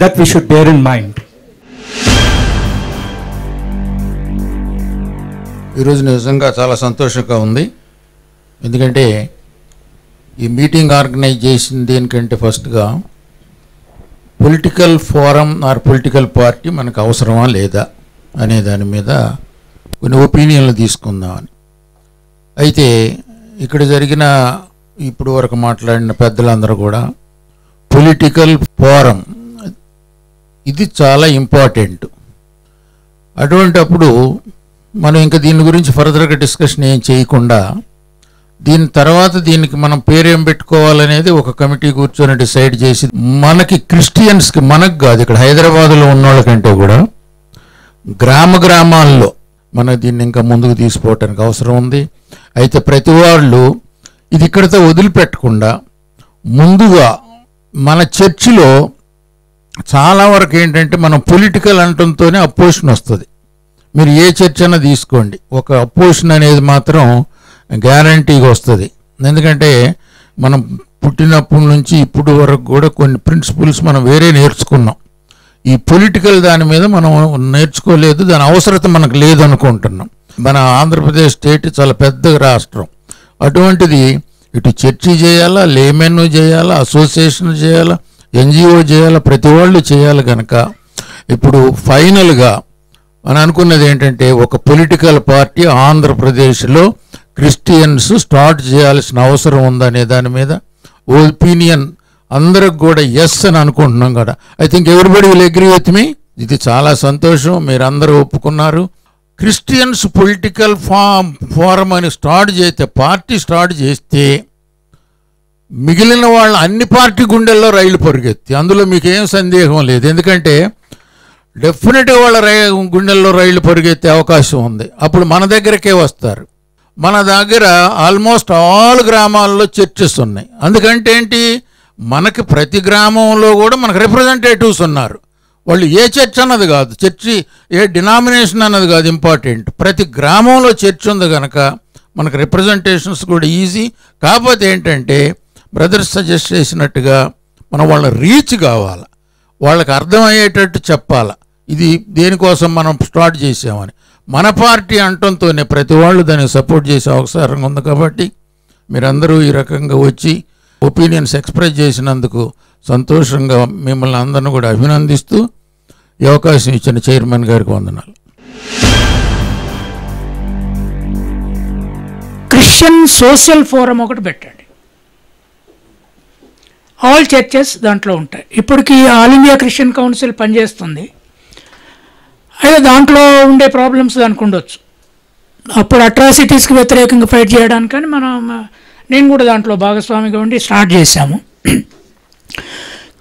That we should bear in mind. ఈరోజు నిజంగా చాలా సంతోషంగా ఉంది. ఎందుకంటే ఈ meeting organise చేసిన దేనికంటే ఫస్ట్గా political forum or political party మనకు అవసరమా లేదా అనే దాని మీద కొన్ని ఒపీనియన్లు తీసుకుందామని. అయితే ఇక్కడ జరిగిన ఇప్పుడు వరకు మాట్లాడిన పెద్దలందరూ కూడా పొలిటికల్ ఫోరం ఇది చాలా ఇంపార్టెంట్. అటువంటప్పుడు మనం ఇంకా దీని గురించి ఫర్దర్గా డిస్కషన్ ఏం చేయకుండా దీని తర్వాత దీనికి మనం పేరేం పెట్టుకోవాలనేది ఒక కమిటీ కూర్చొని డిసైడ్ చేసి, మనకి క్రిస్టియన్స్కి, మనకు కాదు, ఇక్కడ హైదరాబాద్లో ఉన్న వాళ్ళకంటే కూడా గ్రామాల్లో మన దీన్ని ఇంకా ముందుకు తీసుకోవటానికి అవసరం ఉంది. అయితే ప్రతి వాళ్ళు ఇది ఇక్కడితో వదిలిపెట్టకుండా ముందుగా మన చర్చిలో చాలా వరకు ఏంటంటే మనం పొలిటికల్ అంటంతోనే అపోజిషన్ వస్తుంది. మీరు ఏ చర్చ్ అయినా తీసుకోండి, ఒక అపోజిషన్ అనేది మాత్రం గ్యారంటీగా వస్తుంది. ఎందుకంటే మనం పుట్టినప్పటి నుంచి ఇప్పుడు వరకు కూడా కొన్ని ప్రిన్సిపల్స్ మనం వేరే నేర్చుకున్నాం. ఈ పొలిటికల్ దాని మీద మనం నేర్చుకోలేదు, దాని అవసరత మనకు లేదు అనుకుంటున్నాం. మన ఆంధ్రప్రదేశ్ స్టేట్ చాలా పెద్ద రాష్ట్రం. అటువంటిది ఇటు చర్చి చేయాలా, లేమెన్ చేయాలా, అసోసియేషన్ చేయాలా, ఎన్జిఓ చేయాలా, ప్రతి వాళ్ళు చేయాలి. కనుక ఇప్పుడు ఫైనల్గా మనం అనుకున్నది ఏంటంటే ఒక పొలిటికల్ పార్టీ ఆంధ్రప్రదేశ్లో క్రిస్టియన్స్ స్టార్ట్ చేయాల్సిన అవసరం ఉందనే దాని మీద ఒపీనియన్ అందరికి కూడా ఎస్ అని అనుకుంటున్నాం కదా. I think everybody will agree with me. ఇది చాలా సంతోషం, మీరు అందరూ ఒప్పుకున్నారు. క్రిస్టియన్స్ పొలిటికల్ ఫోరం అని స్టార్ట్ చేస్తే, పార్టీ స్టార్ట్ చేస్తే మిగిలిన వాళ్ళ అన్ని పార్టీ గుండెల్లో రైలు పరిగెత్తి, అందులో మీకేం సందేహం లేదు. ఎందుకంటే డెఫినెట్గా వాళ్ళ గుండెల్లో రైలు పరిగెత్తే అవకాశం ఉంది. అప్పుడు మన దగ్గరకే వస్తారు. మన దగ్గర ఆల్మోస్ట్ ఆల్ గ్రామాల్లో చర్చెస్ ఉన్నాయి. అందుకంటే ఏంటి, మనకి ప్రతి గ్రామంలో కూడా మనకు రిప్రజెంటేటివ్స్ ఉన్నారు. వాళ్ళు ఏ చర్చ్ అన్నది కాదు, చర్చి ఏ డినామినేషన్ అన్నది కాదు ఇంపార్టెంట్, ప్రతి గ్రామంలో చర్చ్ ఉంది కనుక మనకు రిప్రజెంటేషన్స్ కూడా ఈజీ. కాకపోతే ఏంటంటే బ్రదర్స్ సజెస్ట్ చేసినట్టుగా మనం వాళ్ళ రీచ్ కావాలి, వాళ్ళకి అర్థమయ్యేటట్టు చెప్పాలి. ఇది దేనికోసం మనం స్టార్ట్ చేసామని మన పార్టీ అంటంతోనే ప్రతి వాళ్ళు దానికి సపోర్ట్ చేసే అవసరం ఉంది. కాబట్టి మీరందరూ ఈ రకంగా వచ్చి ఒపీనియన్స్ ఎక్స్ప్రెస్ చేసినందుకు సంతోషంగా మిమ్మల్ని అందరిని కూడా అభినందిస్తూ ఈ అవకాశం ఇచ్చిన చైర్మన్ గారికి వందనాలు. క్రిస్టియన్ సోషల్ ఫోరం ఒకటి పెట్టండి. ఆల్ చర్చెస్ దాంట్లో ఉంటాయి. ఇప్పటికి ఆల్ ఇండియా క్రిస్టియన్ కౌన్సిల్ పనిచేస్తుంది. అయితే దాంట్లో ఉండే ప్రాబ్లమ్స్ దానికి ఉండొచ్చు. అప్పుడు అట్రాసిటీస్కి వ్యతిరేకంగా ఫైట్ చేయడానికని నేను కూడా దాంట్లో భాగస్వామిగా ఉండి స్టార్ట్ చేశాము.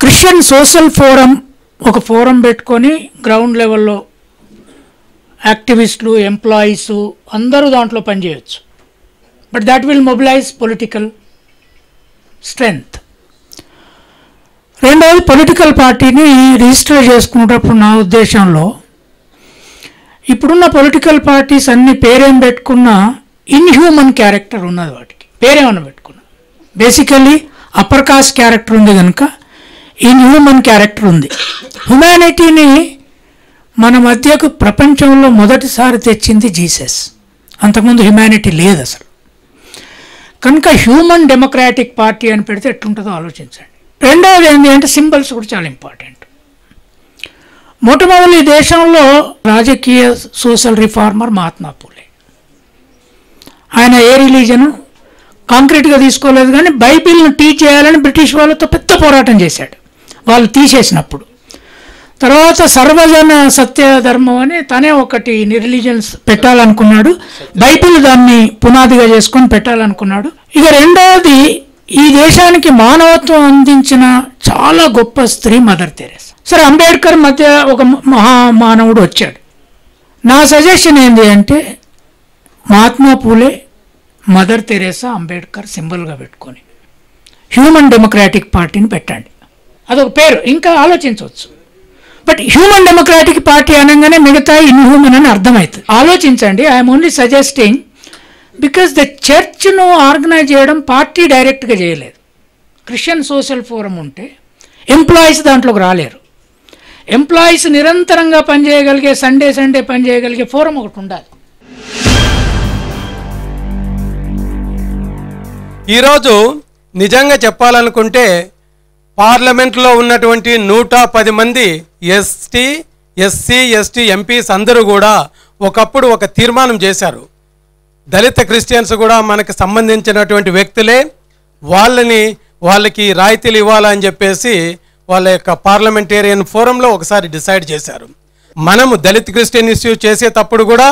క్రిస్టియన్ సోషల్ ఫోరం ఒక ఫోరం పెట్టుకొని గ్రౌండ్ లెవెల్లో యాక్టివిస్టులు, ఎంప్లాయీసు అందరూ దాంట్లో పనిచేయచ్చు. But that will mobilise political strength. రెండవది, పొలిటికల్ పార్టీని రిజిస్టర్ చేసుకునేటప్పుడు నా ఉద్దేశంలో ఇప్పుడున్న పొలిటికల్ పార్టీస్ అన్ని పేరేం పెట్టుకున్నా ఇన్హ్యూమన్ క్యారెక్టర్ ఉన్నది. వాటికి పేరేమన్నా పెట్టుకున్నా బేసికలీ అప్పర్ కాస్ట్ క్యారెక్టర్ ఉంది కనుక ఇన్హ్యూమన్ క్యారెక్టర్ ఉంది. హ్యుమానిటీని మన మధ్యకు ప్రపంచంలో మొదటిసారి తెచ్చింది జీసస్. అంతకుముందు హ్యుమానిటీ లేదు అసలు. కనుక హ్యూమన్ డెమోక్రాటిక్ పార్టీ అని పెడితే ఎట్లుంటుందో ఆలోచించండి. రెండవది ఏంటి అంటే సింబల్స్ కూడా చాలా ఇంపార్టెంట్. మొట్టమొదటి ఈ దేశంలో రాజకీయ సోషల్ రిఫార్మర్ మహాత్మా పూలే. ఆయన ఏ రిలీజను కాంక్రీట్గా తీసుకోలేదు, కానీ బైబిల్ను టీచ్ చేయాలని బ్రిటిష్ వాళ్ళతో పెద్ద పోరాటం చేశాడు వాళ్ళు తీసేసినప్పుడు. తర్వాత సర్వజన సత్య ధర్మం అని తనే ఒకటి రిలీజన్స్ పెట్టాలనుకున్నాడు. బైబిల్ దాన్ని పునాదిగా చేసుకొని పెట్టాలనుకున్నాడు. ఇక రెండవది, ఈ దేశానికి మానవత్వం అందించిన చాలా గొప్ప స్త్రీ మదర్ తెరేసా. సరే, అంబేద్కర్ మధ్య ఒక మహామానవుడు వచ్చాడు. నా సజెషన్ ఏంటి అంటే మహాత్మా పూలే, మదర్ తెరేసా, అంబేద్కర్ సింబల్గా పెట్టుకొని హ్యూమన్ డెమోక్రాటిక్ పార్టీని పెట్టండి. అదొక పేరు, ఇంకా ఆలోచించవచ్చు. బట్ హ్యూమన్ డెమోక్రాటిక్ పార్టీ అనగానే మిగతా ఇన్హ్యూమన్ అని అర్థమవుతుంది. ఆలోచించండి. I'm only suggesting, because the చర్చ్ను ఆర్గనైజ్ చేయడం పార్టీ డైరెక్ట్గా చేయలేదు. క్రిస్టియన్ సోషల్ ఫోరం ఉంటే ఎంప్లాయీస్ దాంట్లోకి రాలేరు. ఎంప్లాయీస్ నిరంతరంగా పనిచేయగలిగే, సండే పనిచేయగలిగే ఫోరం ఒకటి ఉండాలి. ఈరోజు నిజంగా చెప్పాలనుకుంటే పార్లమెంట్లో ఉన్నటువంటి 110 మంది ఎస్టీ, ఎస్సీ ఎంపీస్ అందరూ కూడా ఒకప్పుడు ఒక తీర్మానం చేశారు. దళిత క్రిస్టియన్స్ కూడా మనకు సంబంధించినటువంటి వ్యక్తులే, వాళ్ళకి రాయితీలు ఇవ్వాలని చెప్పేసి వాళ్ళ యొక్క పార్లమెంటేరియన్ ఫోరంలో ఒకసారి డిసైడ్ చేశారు. మనము దళిత్ క్రిస్టియన్ ఇష్యూ చేసేటప్పుడు కూడా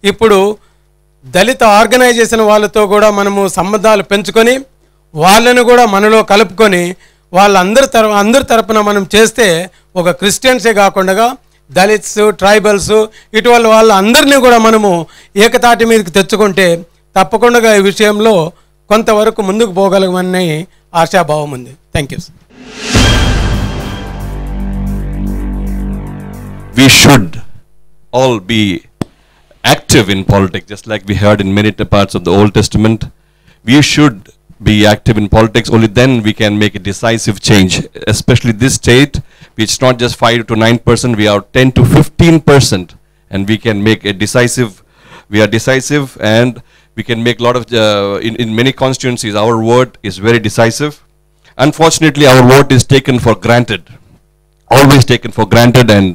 ఇప్పుడు దళిత ఆర్గనైజేషన్ వాళ్ళతో కూడా మనము సంబంధాలు పెంచుకొని వాళ్ళను కూడా మనలో కలుపుకొని అందరి తరపున మనం చేస్తే ఒక క్రిస్టియన్సే కాకుండా దళిత్స్, ట్రైబల్స్ ఇటువంటి వాళ్ళందరినీ కూడా మనము ఏకతాటి మీదకి తెచ్చుకుంటే తప్పకుండా ఈ విషయంలో కొంతవరకు ముందుకు పోగలమని ఆశాభావం ఉంది. Thank you. We should all be active in politics, just like we heard in many parts of the Old Testament. We should be active in politics. Only then we can make a decisive change, especially this state, which not just 5 to 9%, we are 10 to 15%, and we can make a decisive. We are decisive, and we can make a lot of in many constituencies. Our vote is very decisive. Unfortunately, our vote is taken for granted, always taken for granted, and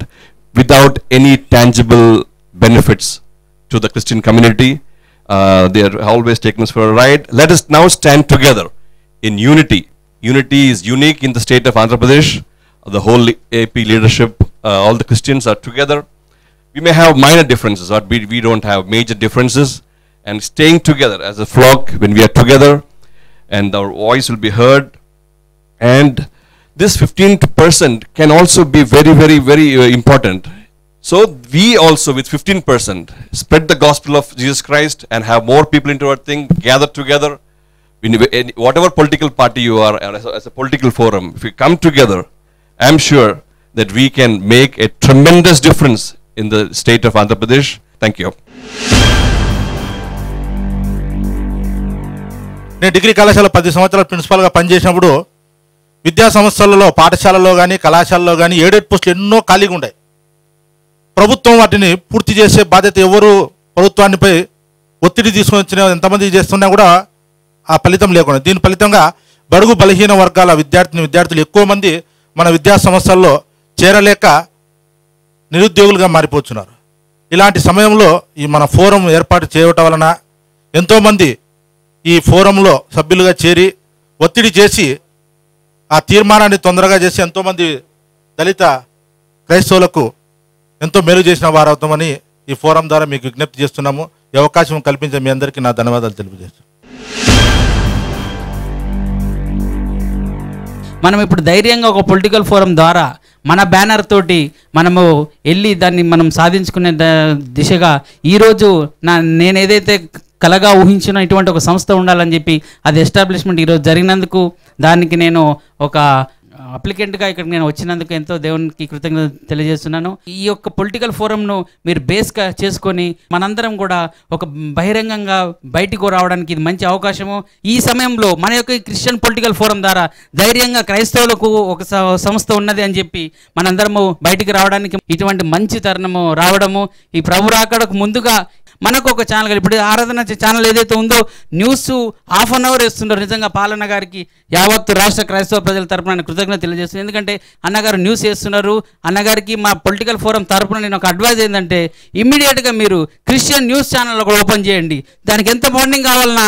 without any tangible benefits to the Christian community. They are always taken us for a ride. Let us now stand together in unity. Unity is unique in the state of Andhra Pradesh. The whole AP leadership, all the Christians are together. We may have minor differences, but we don't have major differences. And staying together as a flock, when we are together, and our voice will be heard. And this 15% can also be very, very, very important. So we also, with 15%, spread the gospel of Jesus Christ and have more people into our thing, gather together. Whatever political party you are, as a political forum, if we come together, I'm sure that we can make a tremendous difference in the state of Andhra Pradesh. Thank you. నేను degree కళాశాల 10 సంవత్సరాలు ప్రిన్సిపాల్గా పనిచేసినప్పుడు విద్యా సంస్థలలో, పాఠశాలలో కానీ కళాశాలలో కానీ 7 పోస్టులు ఎన్నో ఖాళీగా ఉన్నాయి. ప్రభుత్వం వాటిని పూర్తి చేసే బాధ్యత ఎవరు ప్రభుత్వానిపై ఒత్తిడి తీసుకొని వచ్చిన ఎంతమంది చేస్తున్నా కూడా ఆ ఫలితం లేకుండా, దీని ఫలితంగా బడుగు బలహీన వర్గాల విద్యార్థులు ఎక్కువ మంది మన విద్యా సంస్థల్లో చేరలేక నిరుద్యోగులుగా మారిపోతున్నారు. ఇలాంటి సమయంలో ఈ మన ఫోరం ఏర్పాటు చేయటం వలన ఎంతోమంది ఈ ఫోరంలో సభ్యులుగా చేరి ఒత్తిడి చేసి ఆ తీర్మానాన్ని తొందరగా చేసి ఎంతోమంది దళిత క్రైస్తవులకు ఎంతో మేలు చేసిన వారు అవుతామని ఈ ఫోరం ద్వారా మీకు విజ్ఞప్తి చేస్తున్నాము. ఈ అవకాశం కల్పించే మీ అందరికీ నా ధన్యవాదాలు తెలియజేస్తున్నాను. మనం ఇప్పుడు ధైర్యంగా ఒక పొలిటికల్ ఫోరం ద్వారా మన బ్యానర్ తోటి మనము వెళ్ళి దాన్ని మనం సాధించుకునే దిశగా ఈరోజు నేను ఏదైతే కలగా ఊహించిన ఇటువంటి ఒక సంస్థ ఉండాలని చెప్పి అది ఎస్టాబ్లిష్మెంట్ ఈరోజు జరిగినందుకు దానికి నేను ఒక అప్లికెంట్గా ఇక్కడికి నేను వచ్చినందుకు ఎంతో దేవునికి కృతజ్ఞత తెలియజేస్తున్నాను. ఈ యొక్క పొలిటికల్ ఫోరంను మీరు బేస్గా చేసుకొని మనందరం కూడా ఒక బహిరంగంగా బయటకు రావడానికి ఇది మంచి అవకాశము. ఈ సమయంలో మన యొక్క క్రిస్టియన్ పొలిటికల్ ఫోరం ద్వారా ధైర్యంగా క్రైస్తవులకు ఒక సంస్థ ఉన్నది అని చెప్పి మనందరము బయటికి రావడానికి ఇటువంటి మంచి తరుణము రావడము, ఈ ప్రభు రాకడకు ముందుగా మనకు ఒక ఛానల్, ఇప్పుడు ఆరాధన ఛానల్ ఏదైతే ఉందో న్యూస్ ½ అన్ అవర్ వేస్తున్నారు. నిజంగా పాలన గారికి యావత్తు రాష్ట్ర క్రైస్తవ ప్రజల తరపున కృతజ్ఞత తెలియజేస్తుంది. ఎందుకంటే అన్నగారు న్యూస్ వేస్తున్నారు. అన్నగారికి మా పొలిటికల్ ఫోరం తరపున నేను ఒక అడ్వైజ్ ఏంటంటే ఇమ్మీడియట్గా మీరు క్రిస్టియన్ న్యూస్ ఛానల్ కూడా ఓపెన్ చేయండి. దానికి ఎంత బాండింగ్ కావాలన్నా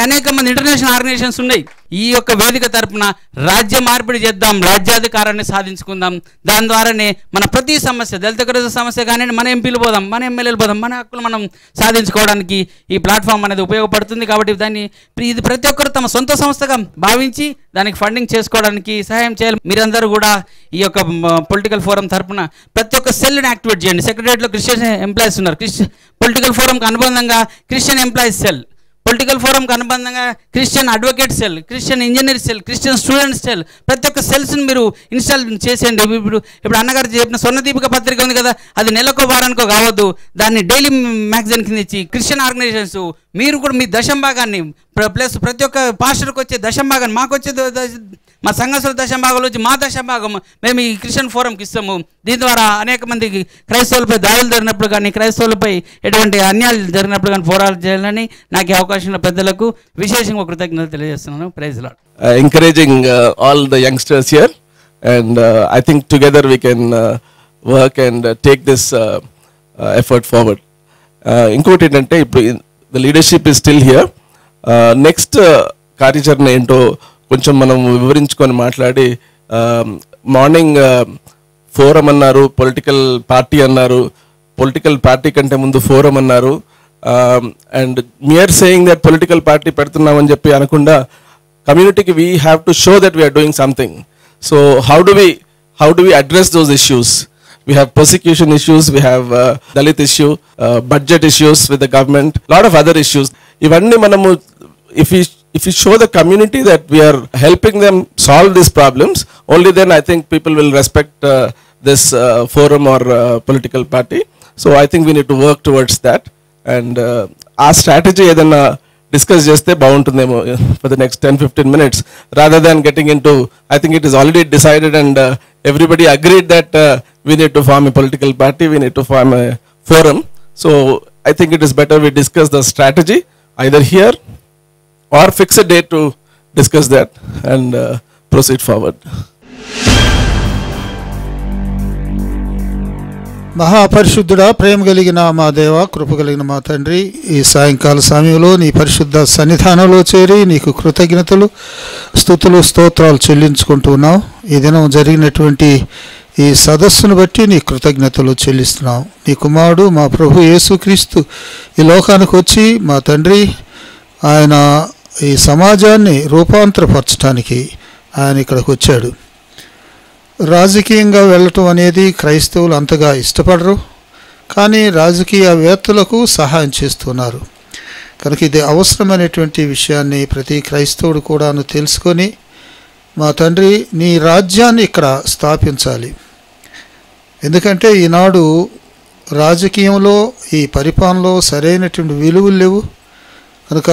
అనేక మంది ఇంటర్నేషనల్ ఆర్గనైజేషన్స్ ఉన్నాయి. ఈ యొక్క వేదిక తరపున రాజ్య మార్పిడి చేద్దాం, రాజ్యాధికారాన్ని సాధించుకుందాం. దాని ద్వారానే మన ప్రతి సమస్య, దళిత క్రైస్తవ సమస్య కానీ మన ఎంపీలు పోదాం, మన ఎమ్మెల్యేలు పోదాం, మన హక్కులు మనం సాధించుకోవడానికి ఈ ప్లాట్ఫామ్ అనేది ఉపయోగపడుతుంది. కాబట్టి దాన్ని ఇది ప్రతి ఒక్కరు తమ సొంత సంస్థగా భావించి దానికి ఫండింగ్ చేసుకోవడానికి సహాయం చేయాలి. మీరందరూ కూడా ఈ యొక్క పొలిటికల్ ఫోరం తరపున ప్రతి ఒక్క సెల్ని యాక్టివేట్ చేయండి. సెక్రటరియట్లో క్రిస్టియన్ ఎంప్లాయీస్ ఉన్నారు. పొలిటికల్ ఫోరంకి అనుబంధంగా క్రిస్టియన్ ఎంప్లాయీస్ సెల్, పొలిటికల్ ఫోరంకి అనుబంధంగా Christian advocate cell, Christian engineer cell, Christian student cell, ప్రతి ఒక్క సెల్స్ని మీరు ఇన్స్టాల్ చేసేయండి. ఇప్పుడు అన్నగారు చెప్పిన స్వర్ణదీపిక పత్రిక ఉంది కదా, అది నెలకో వారానికో కావద్దు, దాన్ని డైలీ మ్యాగజైన్ కింద ఇచ్చి క్రిస్టియన్ ఆర్గనైజేషన్స్ మీరు కూడా మీ దశంభాగాన్ని ప్లస్ ప్రతి ఒక్క పాస్టర్కి వచ్చే దశంభాగాన్ని, మాకు వచ్చే మా సంఘస్థుల దశంభాగాలు వచ్చి మా దశంభాగం మేము ఈ క్రిస్టియన్ ఫోరంకి ఇస్తాము. దీని ద్వారా అనేక మందికి క్రైస్తవులపై దాడులు జరిగినప్పుడు కానీ, క్రైస్తవులపై ఎటువంటి అన్యాయాలు జరిగినప్పుడు కానీ పోరాటం చేయాలని నాకు ఈ అవకాశం పెద్దలకు విశేషంగా కృతజ్ఞతలు తెలియజేస్తున్నాను. Praise lord. Encouraging all the youngsters here, and I think together we can work and take this effort forward. ఇంకోటి ఏంటంటే ఇప్పుడు the leadership is still here. Next కార్యాచరణ ఏంటో కొంచెం మనం వివరించుకొని మాట్లాడి, మార్నింగ్ ఫోరం అన్నారు, పొలిటికల్ పార్టీ అన్నారు, పొలిటికల్ పార్టీ కంటే ముందు ఫోరం అన్నారు. And mere saying that political party పెడుతున్నామని చెప్పి అనకుండా కమ్యూనిటీకి we have to show that we're doing something. So how do we address those issues? We have persecution issues, we have Dalit issue, budget issues with the government, lot of other issues. Ivanni manamu, if we show the community that we are helping them solve these problems, only then I think people will respect this forum or political party. So I think we need to work towards that, and our strategy edanna discuss chesthe baaguntundemo for the next 10-15 minutes, rather than getting into, I think it is already decided and everybody agreed that we need to form a political party, we need to form a forum. So I think it is better we discuss the strategy either here or fix a date to discuss that and proceed forward. మహాపరిశుద్ధుడా, ప్రేమ కలిగిన మా దేవ, కృప కలిగిన మా తండ్రి, ఈ సాయంకాల సమయంలో నీ పరిశుద్ధ సన్నిధానంలో చేరి నీకు కృతజ్ఞతలు, స్తుతులు, స్తోత్రాలు చెల్లించుకుంటున్నాం. ఈ దినం జరిగినటువంటి ఈ సదస్సును బట్టి నీ కృతజ్ఞతలు చెల్లిస్తున్నాం. నీ కుమారుడు మా ప్రభు యేసుక్రీస్తు ఈ లోకానికి వచ్చి మా తండ్రి ఆయన ఈ సమాజాన్ని రూపాంతరపరచడానికి ఆయన ఇక్కడికి వచ్చాడు. రాజకీయంగా వెళ్ళటం అనేది క్రైస్తవులు అంతగా ఇష్టపడరు, కానీ రాజకీయవేత్తలకు సహాయం చేస్తున్నారు. కనుక ఇది అవసరమైనటువంటి విషయాన్ని ప్రతి క్రైస్తవుడు కూడాను తెలుసుకొని మా తండ్రి నీ రాజ్యాన్ని ఇక్కడ స్థాపించాలి. ఎందుకంటే ఈనాడు రాజకీయంలో ఈ పరిపాలనలో సరైనటువంటి విలువలు లేవు. కనుక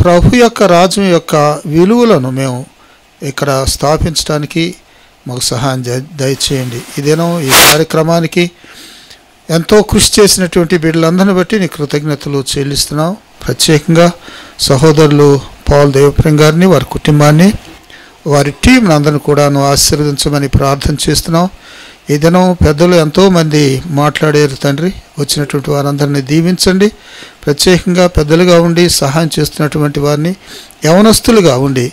ప్రభు యొక్క రాజ్యం యొక్క విలువలను మేము ఇక్కడ స్థాపించడానికి మాకు సహాయం దయచేయండి. ఇదేనో ఈ కార్యక్రమానికి ఎంతో కృషి చేసినటువంటి బిడ్డలందరిని బట్టి నీ కృతజ్ఞతలు చెల్లిస్తున్నాం. ప్రత్యేకంగా సహోదరులు పాల్ దేవప్రేమ్ గారిని, వారి కుటుంబాన్ని, వారి టీంని అందరిని కూడాను ఆశీర్వదించమని ప్రార్థన చేస్తున్నాం. ఈ దినం పెద్దలు ఎంతోమంది మాట్లాడారు తండ్రి, వచ్చినటువంటి వారందరినీ దీవించండి. ప్రత్యేకంగా పెద్దలుగా ఉండి సహాయం చేస్తున్నటువంటి వారిని, యవనస్తులుగా ఉండి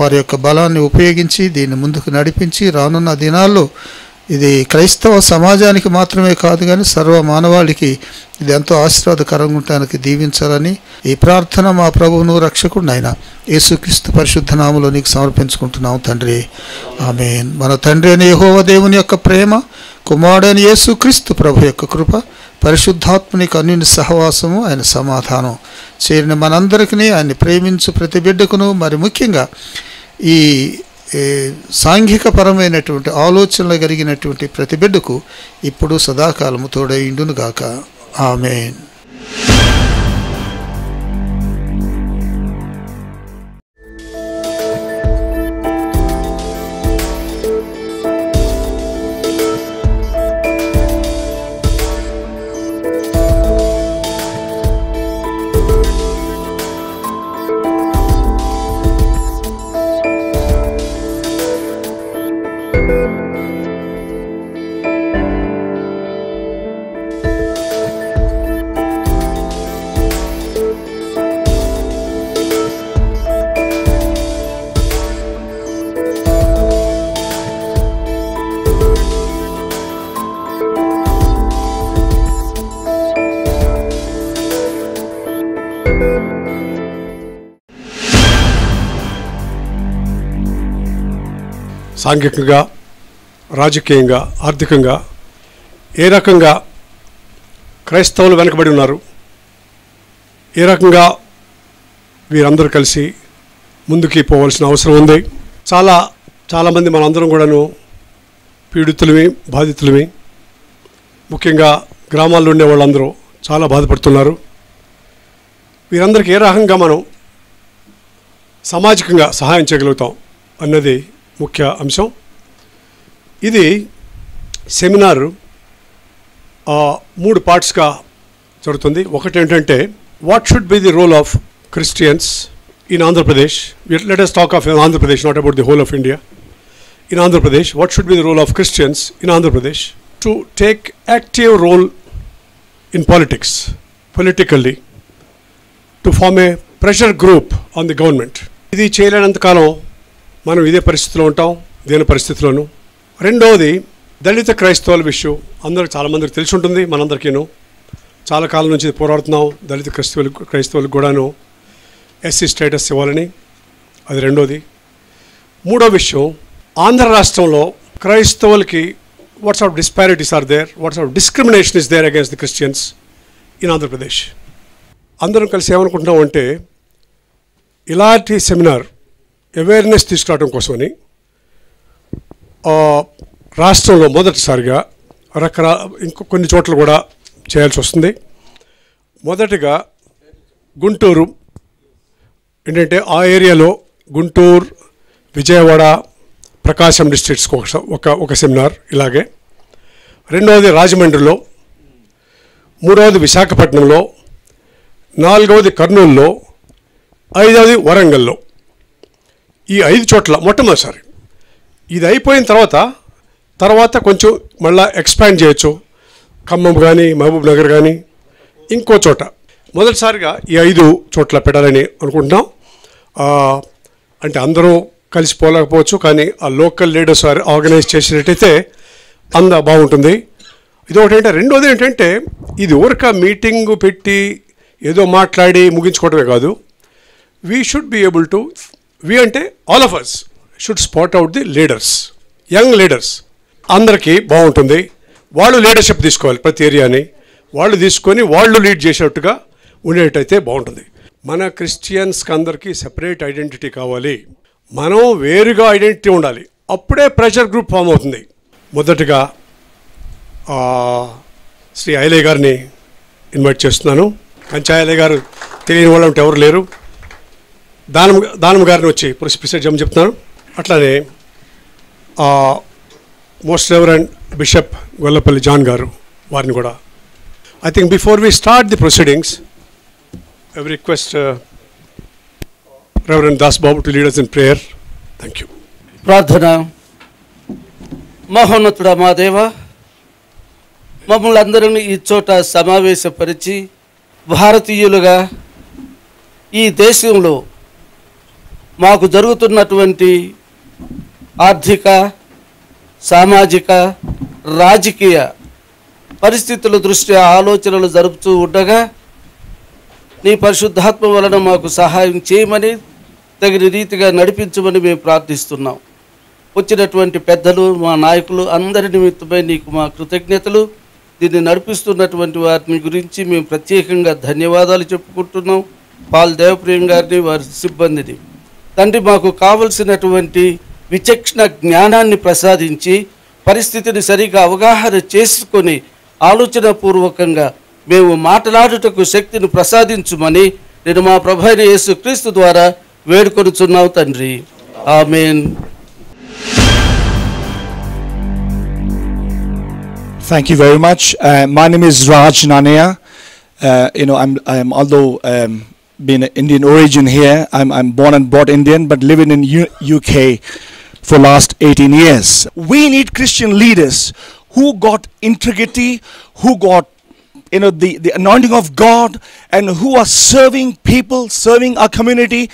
వారి యొక్క బలాన్ని ఉపయోగించి దీన్ని ముందుకు నడిపించి రానున్న దినాల్లో ఇది క్రైస్తవ సమాజానికి మాత్రమే కాదు కానీ సర్వ మానవాళికి ఇది ఎంతో ఆశీర్వాదకరంగా ఉండటానికి దీవించాలని ఈ ప్రార్థన మా ప్రభువును రక్షకుడినైన యేసుక్రీస్తు పరిశుద్ధ నామములో నీకు సమర్పించుకుంటున్నాం తండ్రి, ఆమేన్. మన తండ్రి అయిన యెహోవా దేవుని యొక్క ప్రేమ, కుమారుడైన యేసుక్రీస్తు ప్రభు యొక్క కృప, పరిశుద్ధాత్మనికి అన్యోన్య సహవాసము, ఆయన సమాధానం చేరిన మనందరికీ, ఆయన్ని ప్రేమించు ప్రతి బిడ్డకును, మరి ముఖ్యంగా ఈ సాంఘికపరమైనటువంటి ఆలోచనలు కలిగినటువంటి ప్రతి బిడ్డకు ఇప్పుడు సదాకాలము తోడై ఉండును గాక. ఆమేన్. సాంఘికంగా, రాజకీయంగా, ఆర్థికంగా ఏ రకంగా క్రైస్తవులు వెనకబడి ఉన్నారు, ఏ రకంగా వీరందరూ కలిసి ముందుకి పోవాల్సిన అవసరం ఉంది. చాలామంది మనందరం కూడాను పీడితులమి, బాధితులమి. ముఖ్యంగా గ్రామాల్లో ఉండే వాళ్ళందరూ చాలా బాధపడుతున్నారు. వీరందరికీ ఏ రకంగా మనం సామాజికంగా సహాయం చేయగలుగుతాం అన్నది ముఖ్య అంశం. ఇది సెమినార్ 3 పార్ట్స్గా జరుగుతుంది. ఒకటి ఏంటంటే what should be the role of Christians in Andhra Pradesh. Let us talk of Andhra Pradesh, not about the whole of India. In Andhra Pradesh, what should be the role of Christians in Andhra Pradesh to take active role in politics, politically, to form a pressure group on the government. ఇది చేయలేనంత కాలం మనం ఇదే పరిస్థితిలో ఉంటాం, దేని పరిస్థితిలోనూ. రెండవది దళిత క్రైస్తవుల విషయం అందరికి చాలామందికి తెలిసి ఉంటుంది, మనందరికీను. చాలా కాలం నుంచి పోరాడుతున్నాం. దళిత క్రైస్తవులకు కూడాను ఎస్సీ స్టేటస్ ఇవ్వాలని. అది రెండోది. మూడో విషయం, ఆంధ్ర రాష్ట్రంలో క్రైస్తవులకి what's of disparities are there, what's of discrimination is there against the Christians in Andhra Pradesh. అందరం కలిసి ఏమనుకుంటున్నాం అంటే ఇలాంటి సెమినార్ అవేర్నెస్ తీసుకురావడం కోసమని రాష్ట్రంలో మొదటిసారిగా ఇంకో కొన్ని చోట్ల కూడా చేయాల్సి వస్తుంది. మొదటిగా గుంటూరు ఏంటంటే ఆ ఏరియాలో గుంటూరు, విజయవాడ, ప్రకాశం డిస్ట్రిక్ట్స్కి ఒక సెమినార్ ఇలాగే. రెండవది రాజమండ్రిలో, మూడవది విశాఖపట్నంలో, నాలుగవది కర్నూలులో, ఐదవది వరంగల్లో. ఈ 5 చోట్ల మొట్టమొదటిసారి. ఇది అయిపోయిన తర్వాత కొంచెం మళ్ళీ ఎక్స్పాండ్ చేయొచ్చు. ఖమ్మం కానీ, మహబూబ్ నగర్ కానీ, ఇంకో చోట. మొదటిసారిగా ఈ 5 చోట్ల పెట్టాలని అనుకుంటున్నాం. అంటే అందరూ కలిసిపోలేకపోవచ్చు, కానీ ఆ లోకల్ లీడర్స్ ఆర్గనైజ్ చేసినట్టయితే బాగుంటుంది. ఇది ఒకటి. అంటే రెండోది ఏంటంటే ఇది ఊరక మీటింగ్ పెట్టి ఏదో మాట్లాడి ముగించుకోవటమే కాదు. We should be able to, అంటే all of us should spot out the leaders, young leaders. అందరికీ బాగుంటుంది. వాళ్ళు లీడర్షిప్ తీసుకోవాలి. ప్రతి ఏరియాని వాళ్ళు తీసుకొని వాళ్ళు లీడ్ చేసేట్టుగా ఉండేటైతే బాగుంటుంది. మన క్రిస్టియన్స్కి అందరికీ సెపరేట్ ఐడెంటిటీ కావాలి. మనం వేరుగా ఐడెంటిటీ ఉండాలి. అప్పుడే ప్రెషర్ గ్రూప్ ఫామ్ అవుతుంది. మొదటగా శ్రీ ఐలయ్య గారిని ఇన్వైట్ చేస్తున్నాను. కంచాయలయ్య గారు తెలియని వాళ్ళు అంటే ఎవరు లేరు. దానమ్మ గారిని వచ్చి ప్రిసైడ్ చేయమని చెప్తున్నాను. అట్లానే most reverend bishop Gollapalli John గారు, వారిని కూడా. I think before we start the proceedings I request reverend Das Babu to lead us in prayer. Thank you. ప్రార్థన. మహోన్నతుడా మా దేవ, మమ్మల్ని అందరినీ ఈ చోట సమావేశపరిచి భారతీయులుగా ఈ దేశంలో మాకు జరుగుతున్నటువంటి ఆర్థిక, సామాజిక, రాజకీయ పరిస్థితుల దృష్ట్యా ఆలోచనలు జరుపుతూ ఉండగా నీ పరిశుద్ధాత్మ వలన మాకు సహాయం చేయమని, తగిన రీతిగా నడిపించమని మేము ప్రార్థిస్తున్నాం. వచ్చినటువంటి పెద్దలు, మా నాయకులు అందరి నిమిత్తమై నీకు మా కృతజ్ఞతలు. దీన్ని నడిపిస్తున్నటువంటి వారిని గురించి మేము ప్రత్యేకంగా ధన్యవాదాలు చెప్పుకుంటున్నాం. పాల్ దేవప్రియం గారిని, వారి సిబ్బందిని. తండ్రి, మాకు కావలసినటువంటి విచక్షణ జ్ఞానాన్ని ప్రసాదించి పరిస్థితిని సరిగా అవగాహన చేసుకొని ఆలోచనాపూర్వకంగా మేము మాట్లాడుటకు శక్తిని ప్రసాదించుమని నేను మా ప్రభు అయిన యేసుక్రీస్తు ద్వారా వేడుకొనుచున్నావు తండ్రి. ఆమేన్. Thank you very much. My name is Raj Nanaya. I'm although being an Indian origin here, I'm born and brought Indian, but living in UK for last 18 years. We need Christian leaders who got integrity, who got the anointing of God, and who are serving people, serving our community,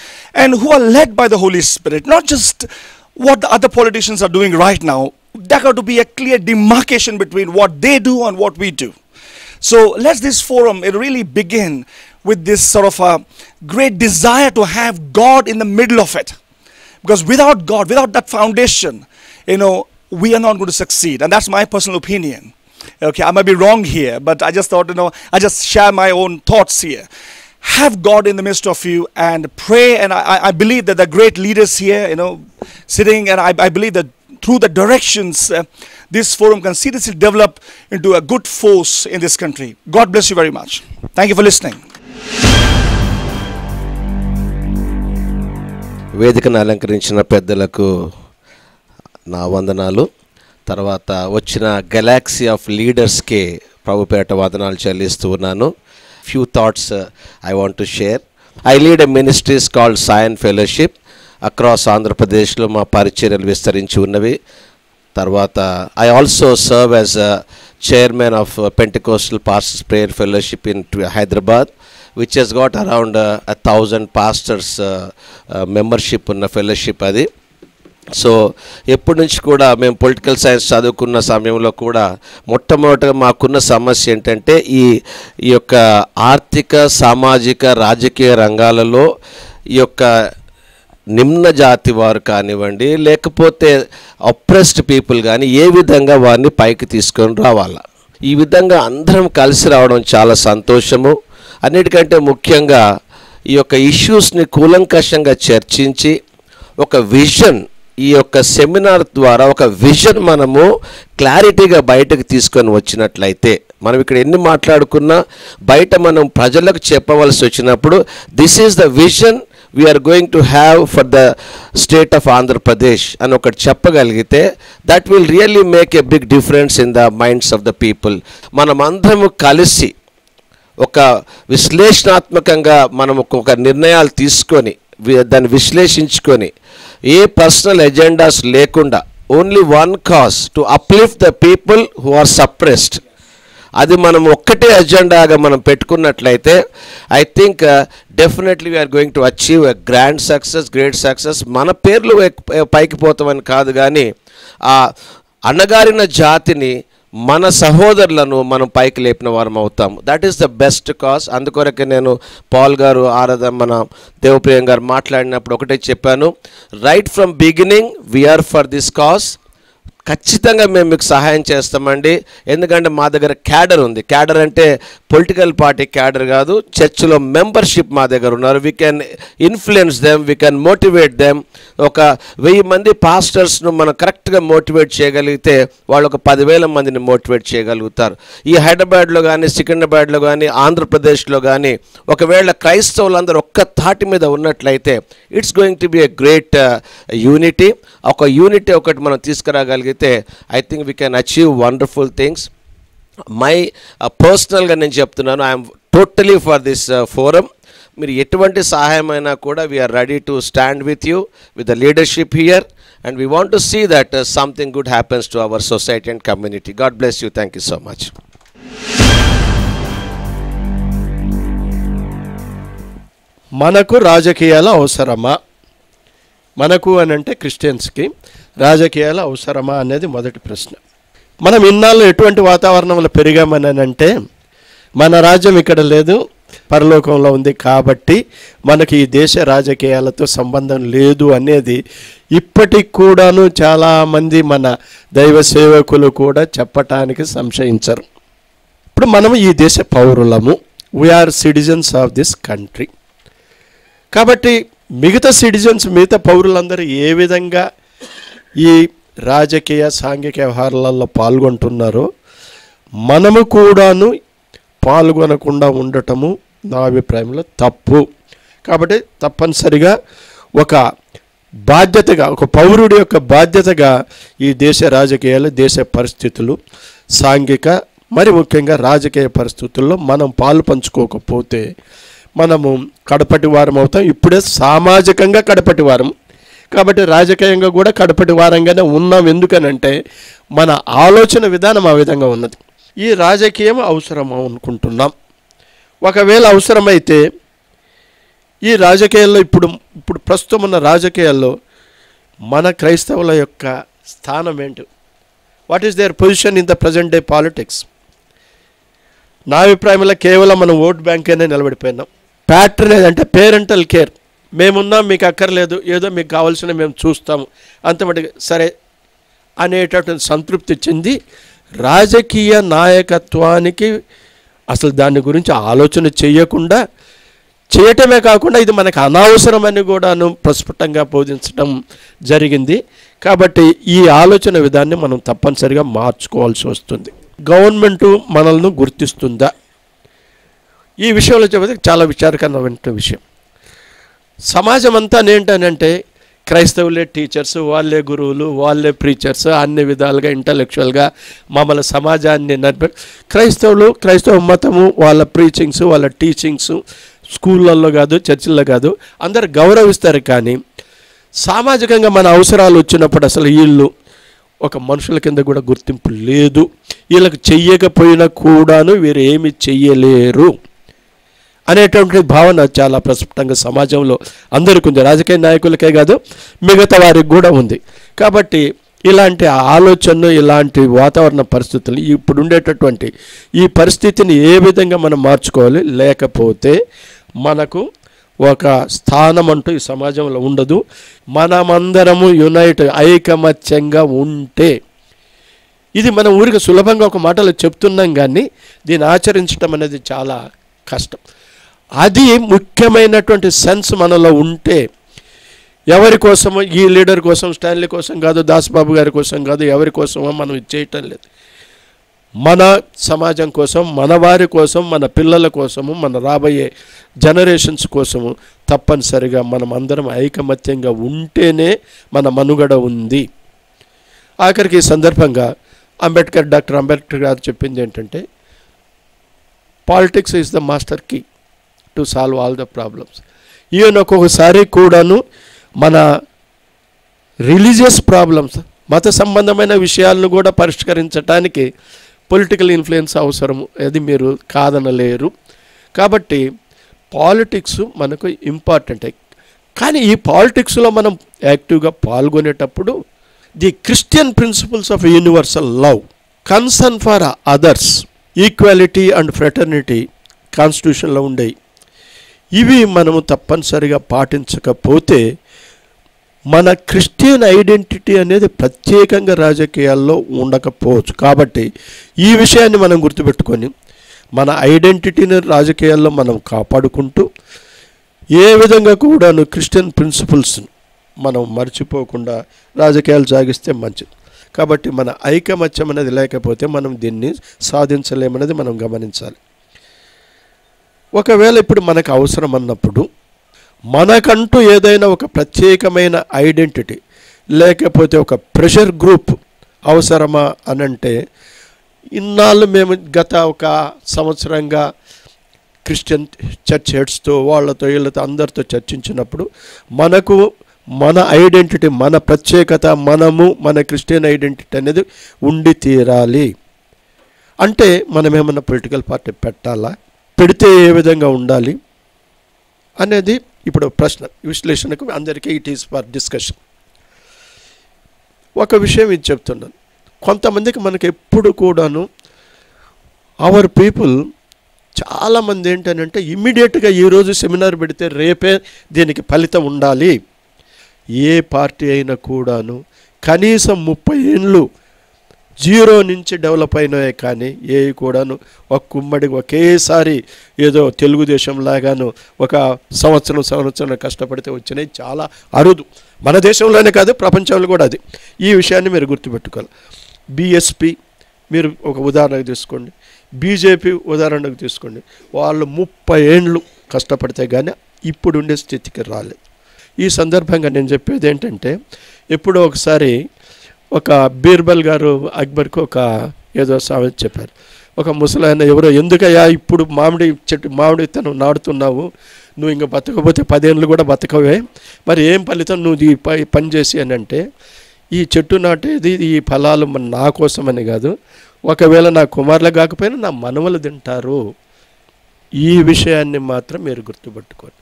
and who are led by the Holy Spirit. Not just what the other politicians are doing right now. There got to be a clear demarcation between what they do and what we do. So let this forum really begin with this sort of a great desire to have God in the middle of it. Because without God, without that foundation, we are not going to succeed. And that's my personal opinion. Okay, I might be wrong here, but I just thought, I just share my own thoughts here. Have God in the midst of you and pray. And I believe that the great leaders here, sitting, and I believe that through the directions, this forum can seriously develop into a good force in this country. God bless you very much. Thank you for listening. వేదికను అలంకరించిన పెద్దలకు నా వందనాలు. తర్వాత వచ్చిన Galaxy of లీడర్స్కే ప్రభుపేట వందనాలు చెల్లిస్తూ ఉన్నాను. Few thoughts I want to share. I lead a ministries called sign fellowship. Across ఆంధ్రప్రదేశ్లో మా పరిచర్యలు విస్తరించి ఉన్నవి. తర్వాత I also serve as chairman of Pentecostal pastors prayer fellowship in Hyderabad, which has got around 1,000 pastors membership ఉన్న fellowship అది. So ఎప్పటి నుంచి కూడా మేము పొలిటికల్ సైన్స్ చదువుకున్న సమయంలో కూడా మొట్టమొదటిగా మాకున్న సమస్య ఏంటంటే ఈ యొక్క ఆర్థిక, సామాజిక, రాజకీయ రంగాలలో ఈ యొక్క నిమ్న జాతి వారు కానివ్వండి, లేకపోతే అప్రెస్డ్ పీపుల్ కానీ ఏ విధంగా వారిని పైకి తీసుకొని రావాలా. ఈ విధంగా అందరం కలిసి రావడం చాలా సంతోషము. అన్నిటికంటే ముఖ్యంగా ఈ యొక్క ఇష్యూస్ని కూలంకషంగా చర్చించి ఒక విజన్, ఈ యొక్క సెమినార్ ద్వారా ఒక విజన్ మనము క్లారిటీగా బయటకు తీసుకొని వచ్చినట్లయితే, మనం ఇక్కడ ఎన్ని మాట్లాడుకున్నా బయట మనం ప్రజలకు చెప్పవలసి వచ్చినప్పుడు this is the vision we are going to have for the state of Andhra Pradesh అని ఒకటి చెప్పగలిగితే that will really make a big difference in the minds of the people. మనమందరము కలిసి ఒక విశ్లేషణాత్మకంగా మనం ఒక నిర్ణయాలు తీసుకొని దాన్ని విశ్లేషించుకొని ఏ పర్సనల్ ఎజెండాస్ లేకుండా only one cause to uplift the people who are suppressed, అది మనం ఒక్కటే ఎజెండాగా మనం పెట్టుకున్నట్లయితే I think definitely we are going to achieve a grand success, great success. మన పేర్లు పైకి పోతామని కాదు, కానీ ఆ అణగారిన జాతిని, మన సహోదరులను మనం పైకి లేపిన వారం అవుతాం. That is the best cause. అందుకొరకే నేను పాల్ గారు, మన దేవప్రియం గారు మాట్లాడినప్పుడు ఒకటే చెప్పాను, right from beginning we are for this cause. ఖచ్చితంగా మేము మీకు సహాయం చేస్తామండి. ఎందుకంటే మా దగ్గర క్యాడర్ ఉంది. క్యాడర్ అంటే పొలిటికల్ పార్టీ క్యాడర్ కాదు, చర్చిలో మెంబర్షిప్ మా దగ్గర ఉన్నారు. We can influence them, we can motivate them. ఒక 1000 మంది పాస్టర్స్ను మనం కరెక్ట్గా మోటివేట్ చేయగలిగితే వాళ్ళు ఒక 10,000 మందిని మోటివేట్ చేయగలుగుతారు. ఈ హైదరాబాద్లో కానీ, సికింద్రాబాద్లో కానీ, ఆంధ్రప్రదేశ్లో కానీ ఒకవేళ క్రైస్తవులందరూ ఒక్క తాటి మీద ఉన్నట్లయితే it's going to be a great unity. ఒక యూనిటీ ఒకటి మనం తీసుకురాగలిగితే I think we can achieve wonderful things. My పర్సనల్గా నేను చెప్తున్నాను, I'm totally for this forum. మీరు ఎటువంటి సహాయమైనా కూడా we're ready to stand with you, with the leadership here, and we want to see that something good happens to our society and community. God bless you. Thank you so much. మనకు రాజకీయాలు అవసరమా? మనకు అని అంటే క్రిస్టియన్స్కి రాజకీయాలు అవసరమా అనేది మొదటి ప్రశ్న. మనం ఇన్నాళ్ళు ఎటువంటి వాతావరణంలో పెరిగామని అంటే, మన రాజ్యం ఇక్కడ లేదు, పరలోకంలో ఉంది, కాబట్టి మనకి ఈ దేశ రాజకీయాలతో సంబంధం లేదు అనేది ఇప్పటికి కూడాను చాలామంది మన దైవ సేవకులు కూడా చెప్పటానికి సంశయించరు. ఇప్పుడు మనం ఈ దేశ పౌరులము, we're citizens of this country. కాబట్టి మిగతా సిటిజన్స్, మిగతా పౌరులందరూ ఏ విధంగా ఈ రాజకీయ, సాంఘిక వ్యవహారాలలో పాల్గొంటున్నారో మనము కూడాను పాల్గొనకుండా ఉండటము నా అభిప్రాయంలో తప్పు. కాబట్టి తప్పనిసరిగా ఒక బాధ్యతగా, ఒక పౌరుడి యొక్క బాధ్యతగా ఈ దేశ రాజకీయాలు, దేశ పరిస్థితులు, సాంఘిక మరి ముఖ్యంగా రాజకీయ పరిస్థితుల్లో మనం పాలు పంచుకోకపోతే మనము కడపటి వారం అవుతాం. ఇప్పుడే సామాజికంగా కడపటి వారం, కాబట్టి రాజకీయంగా కూడా కడపటి వారంగానే ఉన్నాం. ఎందుకనంటే మన ఆలోచన విధానం ఆ విధంగా ఉన్నది. ఈ రాజకీయం అవసరం అనుకుంటున్నాం. ఒకవేళ అవసరమైతే ఈ రాజకీయాల్లో ఇప్పుడు ప్రస్తుతం ఉన్న రాజకీయాల్లో మన క్రైస్తవుల యొక్క స్థానం ఏంటి? What is there position in the present day politics? నా అభిప్రాయంలో కేవలం మనం ఓట్ బ్యాంకేనే నిలబడిపోయినాం. ప్యాట్రనేజ్ అంటే పేరెంటల్ కేర్, మేమున్నాం, మీకు అక్కర్లేదు, ఏదో మీకు కావాల్సిన మేము చూస్తాము, అంతమటుకు సరే అనేటటువంటి సంతృప్తి చెంది రాజకీయ నాయకత్వానికి అసలు దాని గురించి ఆలోచన చేయకుండా, చేయటమే కాకుండా ఇది మనకు అనవసరమని కూడాను ప్రస్ఫుటంగా బోధించడం జరిగింది. కాబట్టి ఈ ఆలోచన విధాన్ని మనం తప్పనిసరిగా మార్చుకోవాల్సి వస్తుంది. గవర్నమెంటు మనల్ని గుర్తిస్తుందా? ఈ విషయంలో చెబితే చాలా విచారకరమైన విషయం. సమాజం అంతా ఏంటనంటే క్రైస్తవులే టీచర్స్, వాళ్ళే గురువులు, వాళ్ళే ప్రీచర్స్, అన్ని విధాలుగా ఇంటలెక్చువల్గా మమ్మల్ని సమాజాన్ని క్రైస్తవ మతము, వాళ్ళ ప్రీచింగ్స్, వాళ్ళ టీచింగ్స్ స్కూళ్ళల్లో కాదు, చర్చిల్లో కాదు, అందరు గౌరవిస్తారు. కానీ సామాజికంగా మన అవసరాలు వచ్చినప్పుడు అసలు వీళ్ళు ఒక మనుషుల కింద కూడా గుర్తింపు లేదు. వీళ్ళకి చెయ్యకపోయినా కూడాను వీరు ఏమి చెయ్యలేరు అనేటువంటి భావన చాలా ప్రస్ఫుటంగా సమాజంలో అందరికీ ఉంది, రాజకీయ నాయకులకే కాదు మిగతా వారికి కూడా ఉంది. కాబట్టి ఇలాంటి ఆలోచనలు, ఇలాంటి వాతావరణ పరిస్థితులు, ఇప్పుడు ఉండేటటువంటి ఈ పరిస్థితిని ఏ విధంగా మనం మార్చుకోవాలి, లేకపోతే మనకు ఒక స్థానం అంటూ ఈ సమాజంలో ఉండదు. మనమందరము ఐకమత్యంగా ఉంటే, ఇది మనం ఊరికి సులభంగా ఒక మాటలో చెప్తున్నాం కానీ దీన్ని ఆచరించడం అనేది చాలా కష్టం. అది ముఖ్యమైనటువంటి సెన్స్ మనలో ఉంటే, ఎవరి కోసమో, ఈ లీడర్ కోసం, స్టాన్లీ కోసం కాదు, దాస్బాబు గారి కోసం కాదు, ఎవరి కోసమో మనం ఇది చేయటం లేదు. మన సమాజం కోసం, మన వారి కోసం, మన పిల్లల కోసము, మన రాబోయే జనరేషన్స్ కోసము తప్పనిసరిగా మనం అందరం ఐకమత్యంగా ఉంటేనే మన మనుగడ ఉంది. ఆఖరికి ఈ సందర్భంగా డాక్టర్ అంబేద్కర్ గారు చెప్పింది ఏంటంటే, politics is the master key to solve all the problems. Even ఒక్కొక్కసారి కూడాను మన రిలీజియస్ ప్రాబ్లమ్స్, మత సంబంధమైన విషయాలను కూడా పరిష్కరించడానికి పొలిటికల్ ఇన్ఫ్లుయెన్స్ అవసరము, అది మీరు కాదనలేరు. కాబట్టి పాలిటిక్స్ మనకు ఇంపార్టెంట్. కానీ ఈ పాలిటిక్స్లో మనం యాక్టివ్గా పాల్గొనేటప్పుడు the Christian principles of universal love, concern for others, equality and fraternity కాన్స్టిట్యూషన్లో ఉండేవి. ఇవి మనము తప్పనిసరిగా పాటించకపోతే మన క్రిస్టియన్ ఐడెంటిటీ అనేది ప్రత్యేకంగా రాజకీయాల్లో ఉండకపోవచ్చు. కాబట్టి ఈ విషయాన్ని మనం గుర్తుపెట్టుకొని మన ఐడెంటిటీని రాజకీయాల్లో మనం కాపాడుకుంటూ ఏ విధంగా కూడాను క్రిస్టియన్ ప్రిన్సిపల్స్ మనం మర్చిపోకుండా రాజకీయాలు సాగిస్తే మంచిది. కాబట్టి మన ఐకమత్యం అనేది లేకపోతే మనం దీన్ని సాధించలేమనేది మనం గమనించాలి. ఒకవేళ ఇప్పుడు మనకు అవసరం అన్నప్పుడు మనకంటూ ఏదైనా ఒక ప్రత్యేకమైన ఐడెంటిటీ లేకపోతే ఒక ప్రెషర్ గ్రూప్ అవసరమా అనంటే, ఇన్నాళ్ళు మేము గత ఒక సంవత్సరంగా క్రిస్టియన్ చర్చ్ హెడ్స్తో, వాళ్ళతో, వీళ్ళతో అందరితో చర్చించినప్పుడు మనకు మన ఐడెంటిటీ, మన ప్రత్యేకత, మన క్రిస్టియన్ ఐడెంటిటీ అనేది ఉండి తీరాలి. అంటే మనం ఏమన్నా పొలిటికల్ పార్టీ పెట్టాలా, పెడితే ఏ విధంగా ఉండాలి అనేది ఇప్పుడు ప్రశ్న, విశ్లేషణకు అందరికీ ఇట్ ఈస్ ఫర్ డిస్కషన్. ఒక విషయం ఇది చెప్తున్నాను, కొంతమందికి మనకి ఎప్పుడు కూడాను అవర్ పీపుల్ చాలామంది ఏంటంటే ఇమ్మీడియట్గా ఈరోజు సెమినార్ పెడితే రేపే దీనికి ఫలితం ఉండాలి. ఏ పార్టీ అయినా కూడాను కనీసం 30 ఏళ్ళు జీరో నుంచి డెవలప్ అయినాయే, కానీ ఏ కూడాను ఒక కుమ్మడి ఒకేసారి ఏదో తెలుగుదేశం లాగాను ఒక సంవత్సరం కష్టపడితే వచ్చినాయి చాలా అరుదు. మన దేశంలోనే కాదు, ప్రపంచంలో కూడా అది. ఈ విషయాన్ని మీరు గుర్తుపెట్టుకోవాలి. బీఎస్పీ మీరు ఒక ఉదాహరణకు తీసుకోండి, బీజేపీ ఉదాహరణకు తీసుకోండి, వాళ్ళు 30 ఏళ్ళు కష్టపడితే కానీ ఇప్పుడు ఉండే స్థితికి రాలేదు. ఈ సందర్భంగా నేను చెప్పేది ఏంటంటే, ఎప్పుడో ఒకసారి ఒక బీర్బల్ గారు అక్బర్కు ఒక ఏదో సామెత చెప్పారు. ఒక ముసలాయన ఎవరో, ఎందుకయ్యా ఇప్పుడు మామిడి విత్తనం నాడుతున్నావు, నువ్వు ఇంకా బతకపోతే 10 ఏళ్ళు కూడా బతకవే, మరి ఏం ఫలితం నువ్వు ఈ పని చేసి అని అంటే, ఈ చెట్టు నాటేది ఈ ఫలాలు నా కోసమని కాదు, ఒకవేళ నా కుమారులు కాకపోయినా నా మనవలు తింటారు. ఈ విషయాన్ని మాత్రం మీరు గుర్తుపెట్టుకోండి.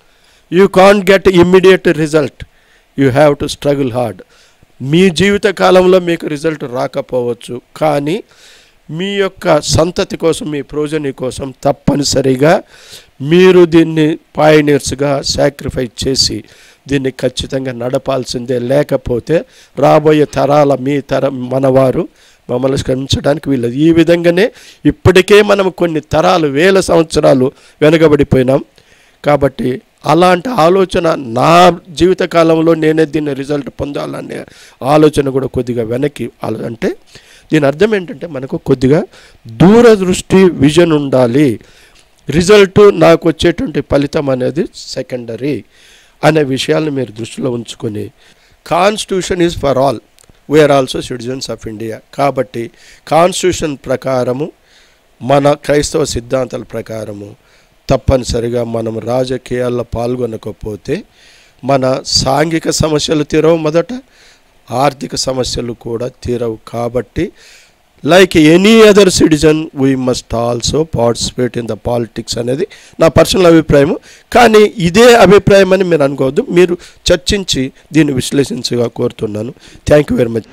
You can't get immediate result, you have to struggle hard. మీ జీవిత కాలంలో మీకు రిజల్ట్ రాకపోవచ్చు, కానీ మీ యొక్క సంతతి కోసం, మీ ప్రోజని కోసం తప్పనిసరిగా మీరు దీన్ని పాయనీర్స్గా సాక్రిఫైస్ చేసి దీన్ని ఖచ్చితంగా నడపాల్సిందే. లేకపోతే రాబోయే తరాల మనవారు మమ్మల్ని క్షమించడానికి వీళ్ళది. ఈ విధంగానే ఇప్పటికే మనం కొన్ని తరాలు, వేల సంవత్సరాలు వెనకబడిపోయినాం. కాబట్టి అలాంటి ఆలోచన నా జీవితకాలంలో నేనే దీన్ని రిజల్ట్ పొందాలనే ఆలోచన కూడా కొద్దిగా వెనక్కి అంటే దీని అర్థం ఏంటంటే, మనకు కొద్దిగా దూరదృష్టి, విజన్ ఉండాలి. రిజల్ట్ నాకు వచ్చేటువంటి ఫలితం అనేది సెకండరీ అనే విషయాలను మీరు దృష్టిలో ఉంచుకొని, constitution is for all, we are also citizens of India. కాబట్టి కాన్స్టిట్యూషన్ ప్రకారము, మన క్రైస్తవ సిద్ధాంతాల ప్రకారము తప్పనిసరిగా మనం రాజకీయాల్లో పాల్గొనకపోతే మన సాంఘిక సమస్యలు తీరవు, మొదట ఆర్థిక సమస్యలు కూడా తీరవు. కాబట్టి like any other citizen we must also participate in the politics అనేది నా పర్సనల్ అభిప్రాయం. కానీ ఇదే అభిప్రాయం అని మీరు అనుకోవద్దు, మీరు చర్చించి దీన్ని విశ్లేషించగా కోరుతున్నాను. Thank you very much.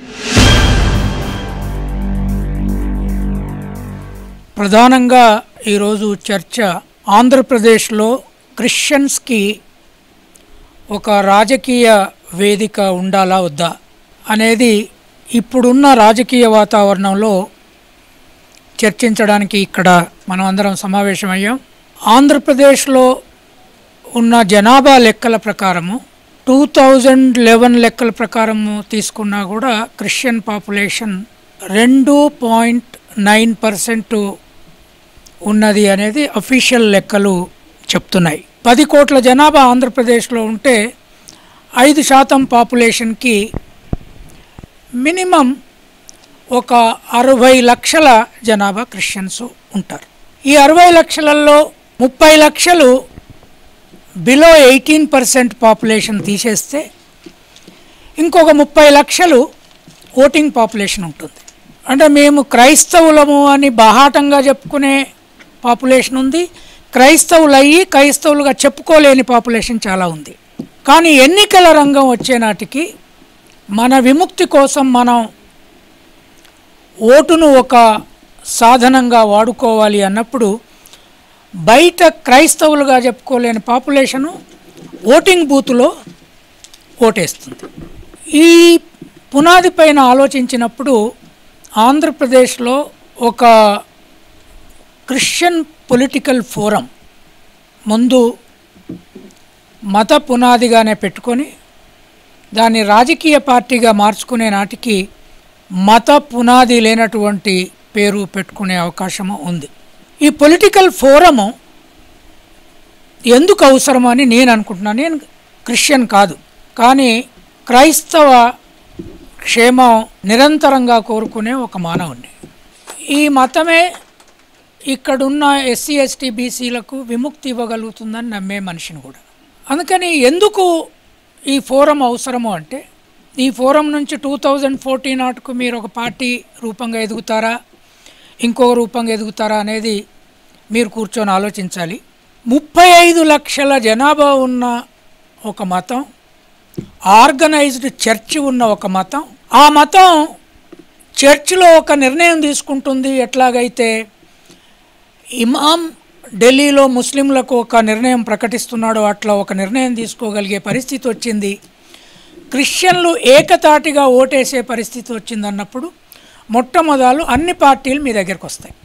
ప్రధానంగా ఈరోజు చర్చ ఆంధ్రప్రదేశ్లో క్రిస్టియన్స్కి ఒక రాజకీయ వేదిక ఉండాలా వద్దా అనేది ఇప్పుడున్న రాజకీయ వాతావరణంలో చర్చించడానికి ఇక్కడ మనం అందరం సమావేశమయ్యాం. ఆంధ్రప్రదేశ్లో ఉన్న జనాభా లెక్కల ప్రకారము 2011 లెక్కల ప్రకారము తీసుకున్నా కూడా క్రిస్టియన్ పాపులేషన్ 2.9% ఉన్నది అనేది అఫీషియల్ లెక్కలు చెప్తున్నాయి. 10 కోట్ల జనాభా ఆంధ్రప్రదేశ్లో ఉంటే 5% పాపులేషన్కి మినిమం ఒక 60 లక్షల జనాభా క్రిస్టియన్స్ ఉంటారు. ఈ 60 లక్షలలో 30 లక్షలు బిలో 18% పాపులేషన్ తీసేస్తే ఇంకొక 30 లక్షలు ఓటింగ్ పాపులేషన్ ఉంటుంది. అంటే మేము క్రైస్తవులము అని బాహాటంగా చెప్పుకునే పాపులేషన్ ఉంది, క్రైస్తవులయ్యి క్రైస్తవులుగా చెప్పుకోలేని పాపులేషన్ చాలా ఉంది. కానీ ఎన్నికల రంగం వచ్చే నాటికి మన విముక్తి కోసం మనం ఓటును ఒక సాధనంగా వాడుకోవాలి అన్నప్పుడు బయట క్రైస్తవులుగా చెప్పుకోలేని పాపులేషను ఓటింగ్ బూతులో ఓటేస్తుంది. ఈ పునాది పైన ఆలోచించినప్పుడు ఆంధ్రప్రదేశ్లో ఒక క్రిస్టియన్ పొలిటికల్ ఫోరం ముందు మత పునాదిగానే పెట్టుకొని దాన్ని రాజకీయ పార్టీగా మార్చుకునే నాటికి మత పునాది లేనటువంటి పేరు పెట్టుకునే అవకాశము ఉంది. ఈ పొలిటికల్ ఫోరము ఎందుకు అవసరమని నేను అనుకుంటున్నాను. నేను క్రిస్టియన్ కాదు, కానీ క్రైస్తవ క్షేమం నిరంతరంగా కోరుకునే ఒక మానవుణ్ణి. ఈ మతమే ఇక్కడున్న ఎస్సీ ఎస్టీ బీసీలకు విముక్తి ఇవ్వగలుగుతుందని నమ్మే మనిషిని కూడా. అందుకని ఎందుకు ఈ ఫోరం అవసరము అంటే, ఈ ఫోరం నుంచి 2014 నాటుకు మీరు ఒక పార్టీ రూపంగా ఎదుగుతారా, ఇంకో రూపంగా ఎదుగుతారా అనేది మీరు కూర్చొని ఆలోచించాలి. 35 లక్షల జనాభా ఉన్న ఒక మతం, ఆర్గనైజ్డ్ చర్చ్ ఉన్న ఒక మతం, ఆ మతం చర్చిలో ఒక నిర్ణయం తీసుకుంటుంది. ఎట్లాగైతే ఇమాం ఢిల్లీలో ముస్లింలకు ఒక నిర్ణయం ప్రకటిస్తున్నాడో అట్లా ఒక నిర్ణయం తీసుకోగలిగే పరిస్థితి వచ్చింది. క్రిస్టియన్లు ఏకతాటిగా ఓటేసే పరిస్థితి వచ్చిందన్నప్పుడు మొట్టమొదలు అన్ని పార్టీలు మీ దగ్గరకు వస్తాయి,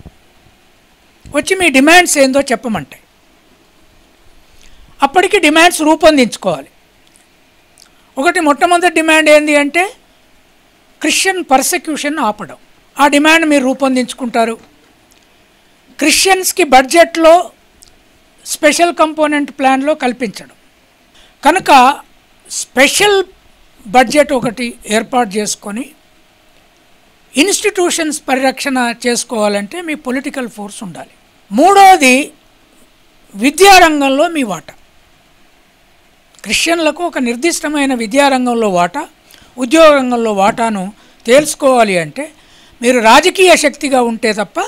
వచ్చి మీ డిమాండ్స్ ఏందో చెప్పమంటాయి. అప్పటికి డిమాండ్స్ రూపొందించుకోవాలి. ఒకటి మొట్టమొదటి డిమాండ్ ఏంది అంటే క్రిస్టియన్ పర్సెక్యూషన్ ఆపడం. ఆ డిమాండ్ మీరు రూపొందించుకుంటారు. క్రిస్టియన్స్కి బడ్జెట్లో స్పెషల్ కంపోనెంట్ ప్లాన్లో కల్పించడం. కనుక స్పెషల్ బడ్జెట్ ఒకటి ఏర్పాటు చేసుకొని ఇన్స్టిట్యూషన్స్ పరిరక్షణ చేసుకోవాలంటే మీ పొలిటికల్ ఫోర్స్ ఉండాలి. మూడవది విద్యారంగంలో మీ వాటా. క్రిస్టియన్లకు ఒక నిర్దిష్టమైన విద్యారంగంలో వాటా, ఉద్యోగ రంగంలో వాటాను తెలుసుకోవాలి అంటే మీరు రాజకీయ శక్తిగా ఉంటే తప్ప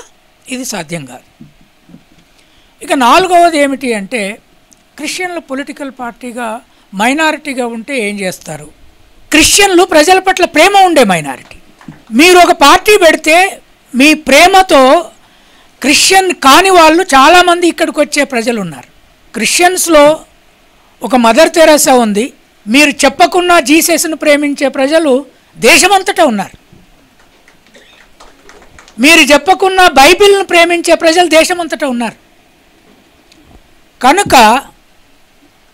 ఇది సాధ్యం కాదు. ఇక నాలుగవది ఏమిటి అంటే క్రిస్టియన్లు పొలిటికల్ పార్టీగా మైనారిటీగా ఉంటే ఏం చేస్తారు? క్రిస్టియన్లు ప్రజల పట్ల ప్రేమ ఉండే మైనారిటీ. మీరు ఒక పార్టీ పెడితే మీ ప్రేమతో క్రిస్టియన్ కాని వాళ్ళు చాలామంది ఇక్కడికి వచ్చే ప్రజలు ఉన్నారు. క్రిస్టియన్స్లో ఒక మదర్ తెరెసా ఉంది. మీరు చెప్పకున్నా జీసస్ను ప్రేమించే ప్రజలు దేశమంతటా ఉన్నారు. మీరు చెప్పకున్నా బైబిల్ను ప్రేమించే ప్రజలు దేశమంతటా ఉన్నారు. కనుక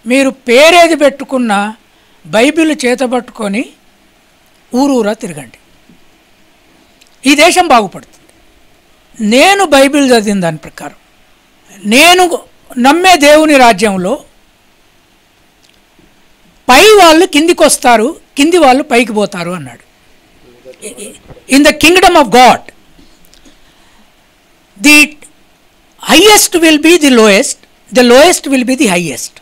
మీరు పేరేది పెట్టుకున్నా బైబిల్ చేతబట్టుకొని ఊరూరా తిరగండి, ఈ దేశం బాగుపడుతుంది. నేను బైబిల్ చదివిన దాని ప్రకారం నేను నమ్మే దేవుని రాజ్యంలో పై వాళ్ళు కిందికి వస్తారు, కింది వాళ్ళు పైకి పోతారు అన్నాడు. In the Kingdom of God the highest will be the lowest, the lowest will be the highest,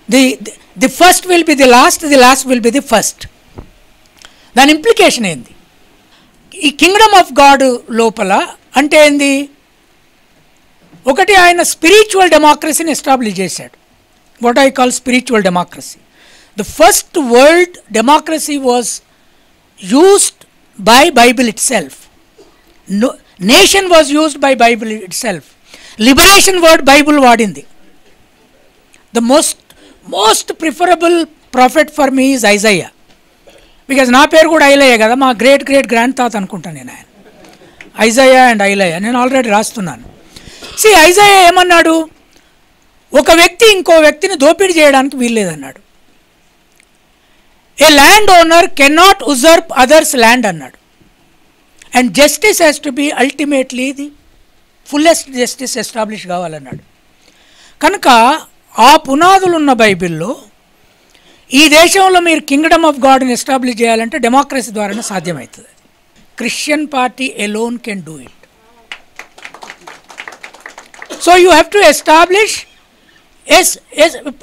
the first will be the last will be the first. దాని ఇంప్లికేషన్ ఏంది? ఈ కింగ్డమ్ ఆఫ్ గాడ్ లోపల అంటే ఏంది, ఒకటి ఆయన spiritual డెమోక్రసీని establish చేశాడు. What I call spiritual democracy. The first world democracy was used by Bible itself. Nation was used by Bible itself. Liberation word Bible వాడింది. The most preferable prophet for me is Isaiah. Because నా పేరు కూడా ఐలయ్య కదా, మా great grand తాత అనుకుంటాను నేను. ఆయన ఐజయ్యా అండ్ ఐలయ్య నేను ఆల్రెడీ రాస్తున్నాను. ఐజయ్యా ఏమన్నాడు, ఒక వ్యక్తి ఇంకో వ్యక్తిని దోపిడీ చేయడానికి వీల్లేదన్నాడు. A land owner can not usurp others land అన్నాడు. And justice has to be ultimately the fullest justice establish కావాలన్నాడు. కనుక ఆ పునాదులు ఉన్న బైబిల్లో ఈ దేశంలో మీరు కింగ్డమ్ ఆఫ్ గాడ్ని ఎస్టాబ్లిష్ చేయాలంటే డెమోక్రసీ ద్వారానే సాధ్యమవుతుంది. Christian party alone can do it. So you have to establish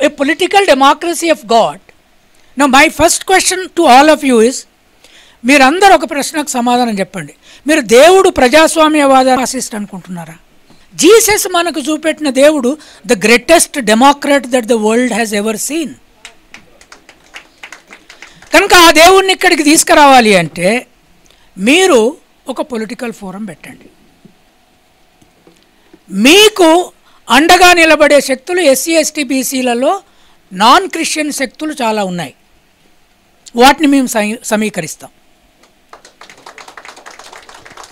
a political democracy of God. Now my first question to all of you is, మీరందరూ ఒక ప్రశ్నకు సమాధానం చెప్పండి. మీరు దేవుడు ప్రజాస్వామ్యవాద ఆశిస్ట్ అనుకుంటున్నారా? జీసస్ మనకు చూపెట్టిన దేవుడు the greatest Democrat that the world has ever seen. కనుక ఆ దేవుడిని ఇక్కడికి తీసుకురావాలి అంటే మీరు ఒక పొలిటికల్ ఫోరం పెట్టండి. మీకు అండగా నిలబడే శక్తులు ఎస్సీ ఎస్టీ బీసీలలో నాన్ క్రిస్టియన్ శక్తులు చాలా ఉన్నాయి. వాటిని మేము సమీకరిస్తాం.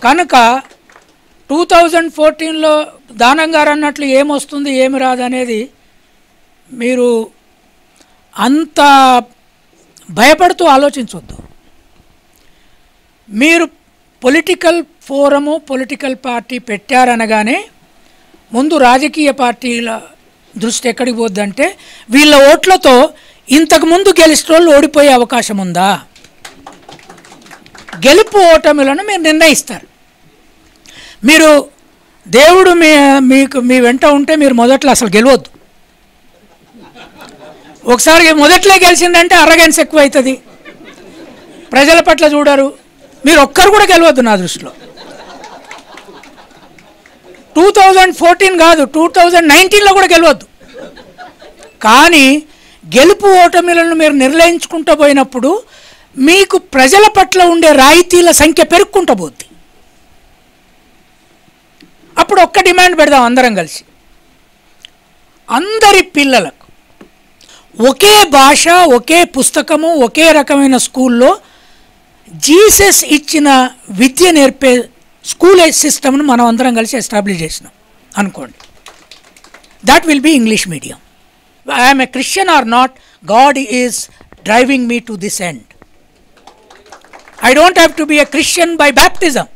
కనుక 2014లో దానం గారు అన్నట్లు ఏమొస్తుంది ఏమి రాదు అనేది మీరు అంత భయపడుతూ ఆలోచించవద్దు. మీరు పొలిటికల్ ఫోరము పొలిటికల్ పార్టీ పెట్టారనగానే ముందు రాజకీయ పార్టీల దృష్టి ఎక్కడికి పోద్దంటే వీళ్ళ ఓట్లతో ఇంతకుముందు గెలిచిన వాళ్ళు ఓడిపోయే అవకాశం ఉందా, గెలుపు ఓటమిలను మీరు నిర్ణయిస్తారు. మీరు దేవుడు మీ వెంట ఉంటే మీరు మొదట్లో అసలు గెలవద్దు. ఒకసారి మొదట్లో గెలిచిందంటే అరగెన్స్ ఎక్కువ అవుతుంది, ప్రజల పట్ల చూడరు, మీరు ఒక్కరు కూడా గెలవద్దు నా దృష్టిలో. 2014 కాదు 2019లో కూడా గెలవద్దు. కానీ గెలుపు ఓటమిలను మీరు నిర్ణయించుకుంటూ పోయినప్పుడు మీకు ప్రజల పట్ల ఉండే రాయితీల సంఖ్య పెరుగుకుంటూ పోద్ది. అప్పుడు ఒక్క డిమాండ్ పెడదాం అందరం కలిసి, అందరి పిల్లలకు ఒకే భాష ఒకే పుస్తకము ఒకే రకమైన స్కూల్లో జీసస్ ఇచ్చిన విద్య నేర్పే స్కూల్ సిస్టమ్ను మనం అందరం కలిసి ఎస్టాబ్లిష్ చేసినాం అనుకోండి. That will be English medium. I'm a Christian or not, God is driving me to this end. I don't have to be a Christian by baptism,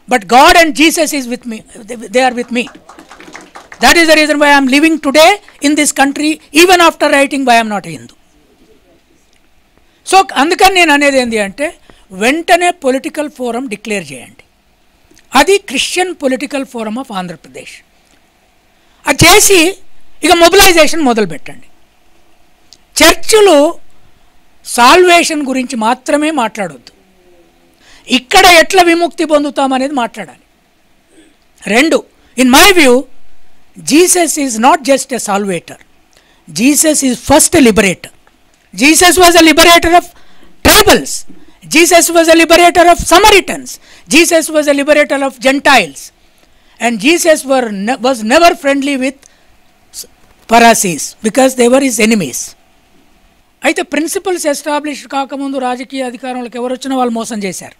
but God and Jesus is with me. They are with me. That is the reason why I am living today in this country, even after writing why I am not a Hindu. So అందుకని నేను అనేది ఏంటి అంటే వెంటనే political forum declare చేయండి. అది Christian political forum of Andhra Pradesh. అది చేసి ఇక మొబిలైజేషన్ మొదలు పెట్టండి. చర్చిలు సాల్వేషన్ గురించి మాత్రమే మాట్లాడొద్దు, ఇక్కడ ఎట్లా విముక్తి పొందుతామనేది మాట్లాడాలి. రెండు, in my view Jesus is not just a salvator, Jesus is first liberator. Jesus was a liberator of tribals, Jesus was a liberator of Samaritans, Jesus was a liberator of gentiles, and Jesus was never friendly with Pharisees because they were his enemies. అయితే principles establish కాకముందు రాజకీయ అధికారంలోకి ఎవరు వచ్చినా వాళ్ళు మోసం చేశారు.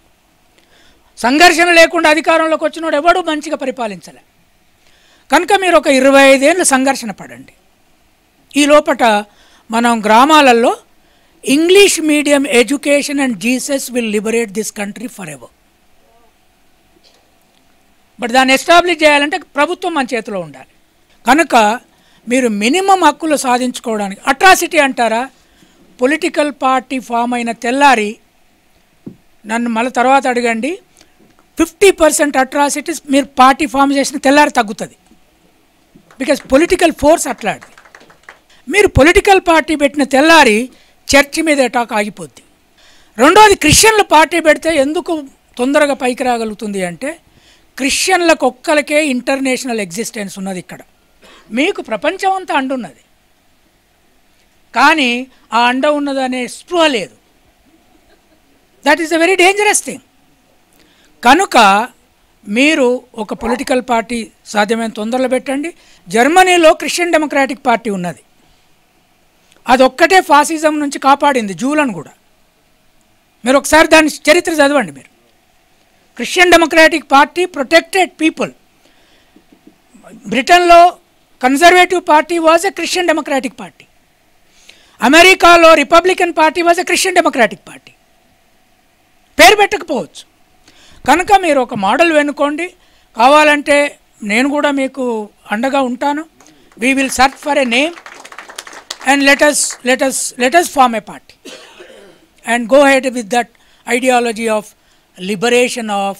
సంఘర్షణ లేకుండా అధికారంలోకి వచ్చినోడు ఎవడు మంచిగా పరిపాలించలే. కనుక మీరు ఒక 25 ఏళ్ళు సంఘర్షణ పడండి. ఈ లోపట మనం గ్రామాలలో English medium education and Jesus will liberate this country for ever. But దాన్ని ఎస్టాబ్లిష్ చేయాలంటే ప్రభుత్వం మన చేతిలో ఉండాలి. కనుక మీరు మినిమం హక్కులు సాధించుకోవడానికి, అట్రాసిటీ అంటారా, పొలిటికల్ పార్టీ ఫామ్ అయిన తెల్లారి నన్ను మళ్ళీ తర్వాత అడగండి, 50% అట్రాసిటీస్ మీరు పార్టీ ఫామ్ చేసిన తెల్లారి తగ్గుతుంది. బికాజ్ పొలిటికల్ ఫోర్స్ అట్లాంటిది. మీరు పొలిటికల్ పార్టీ పెట్టిన తెల్లారి చర్చి మీద అటాక్ ఆగిపోద్ది. రెండోది, క్రిస్టియన్లు పార్టీ పెడితే ఎందుకు తొందరగా పైకి రాగలుగుతుంది అంటే క్రిస్టియన్లకు ఒక్కరికే ఇంటర్నేషనల్ ఎగ్జిస్టెన్స్ ఉన్నది. ఇక్కడ మీకు ప్రపంచం అంతా అండున్నది, కానీ ఆ అండ ఉన్నదనే స్పృహ లేదు. That is a very dangerous thing. కనుక మీరు ఒక పొలిటికల్ పార్టీ సాధ్యమైన తొందరలో పెట్టండి. జర్మనీలో క్రిస్టియన్ డెమోక్రాటిక్ పార్టీ ఉన్నది, అదొక్కటే ఫాసిజం నుంచి కాపాడింది జూలను కూడా. మీరు ఒకసారి దాని చరిత్ర చదవండి. మీరు Christian democratic party protected people. బ్రిటన్లో Conservative party was a Christian democratic party. అమెరికాలో Republican party was a Christian democratic party. పేరు పెట్టకపోవచ్చు. కనుక మీరు ఒక మోడల్ వెనుకోండి, కావాలంటే నేను కూడా మీకు అండగా ఉంటాను. We will search for a name and let us form a party and go ahead with that ideology of liberation of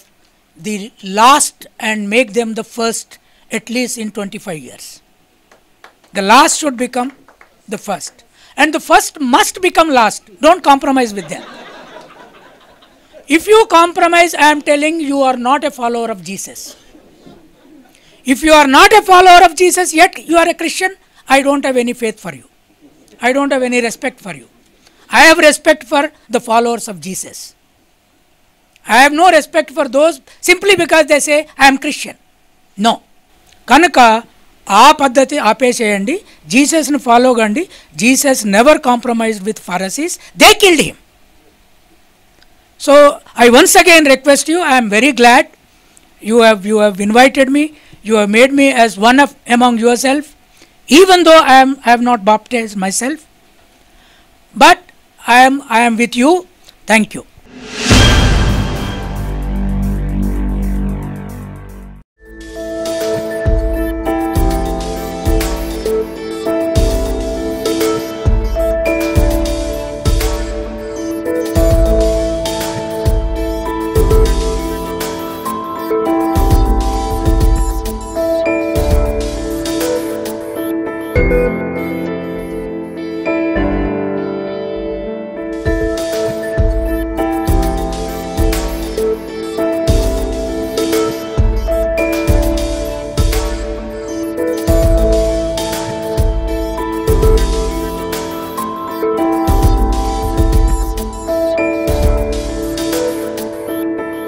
the last and make them the first at least in 25 years. The last should become the first, and the first must become last. Don't compromise with them. If you compromise, I am telling you are not a follower of Jesus. If you are not a follower of Jesus yet you are a Christian, I don't have any faith for you. I don't have any respect for you. I have respect for the followers of Jesus. I have no respect for those simply because they say I am Christian. No. కనుక ఆ పద్ధతి ఆపేసేయండి, జీసస్ని follow కండి. Jesus never compromised with Pharisees, they killed him. So I once again request you, I am very glad you have invited me, you have made me as one of among yourself, even though I have not baptized myself, but I am with you. Thank you.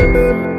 Thank you.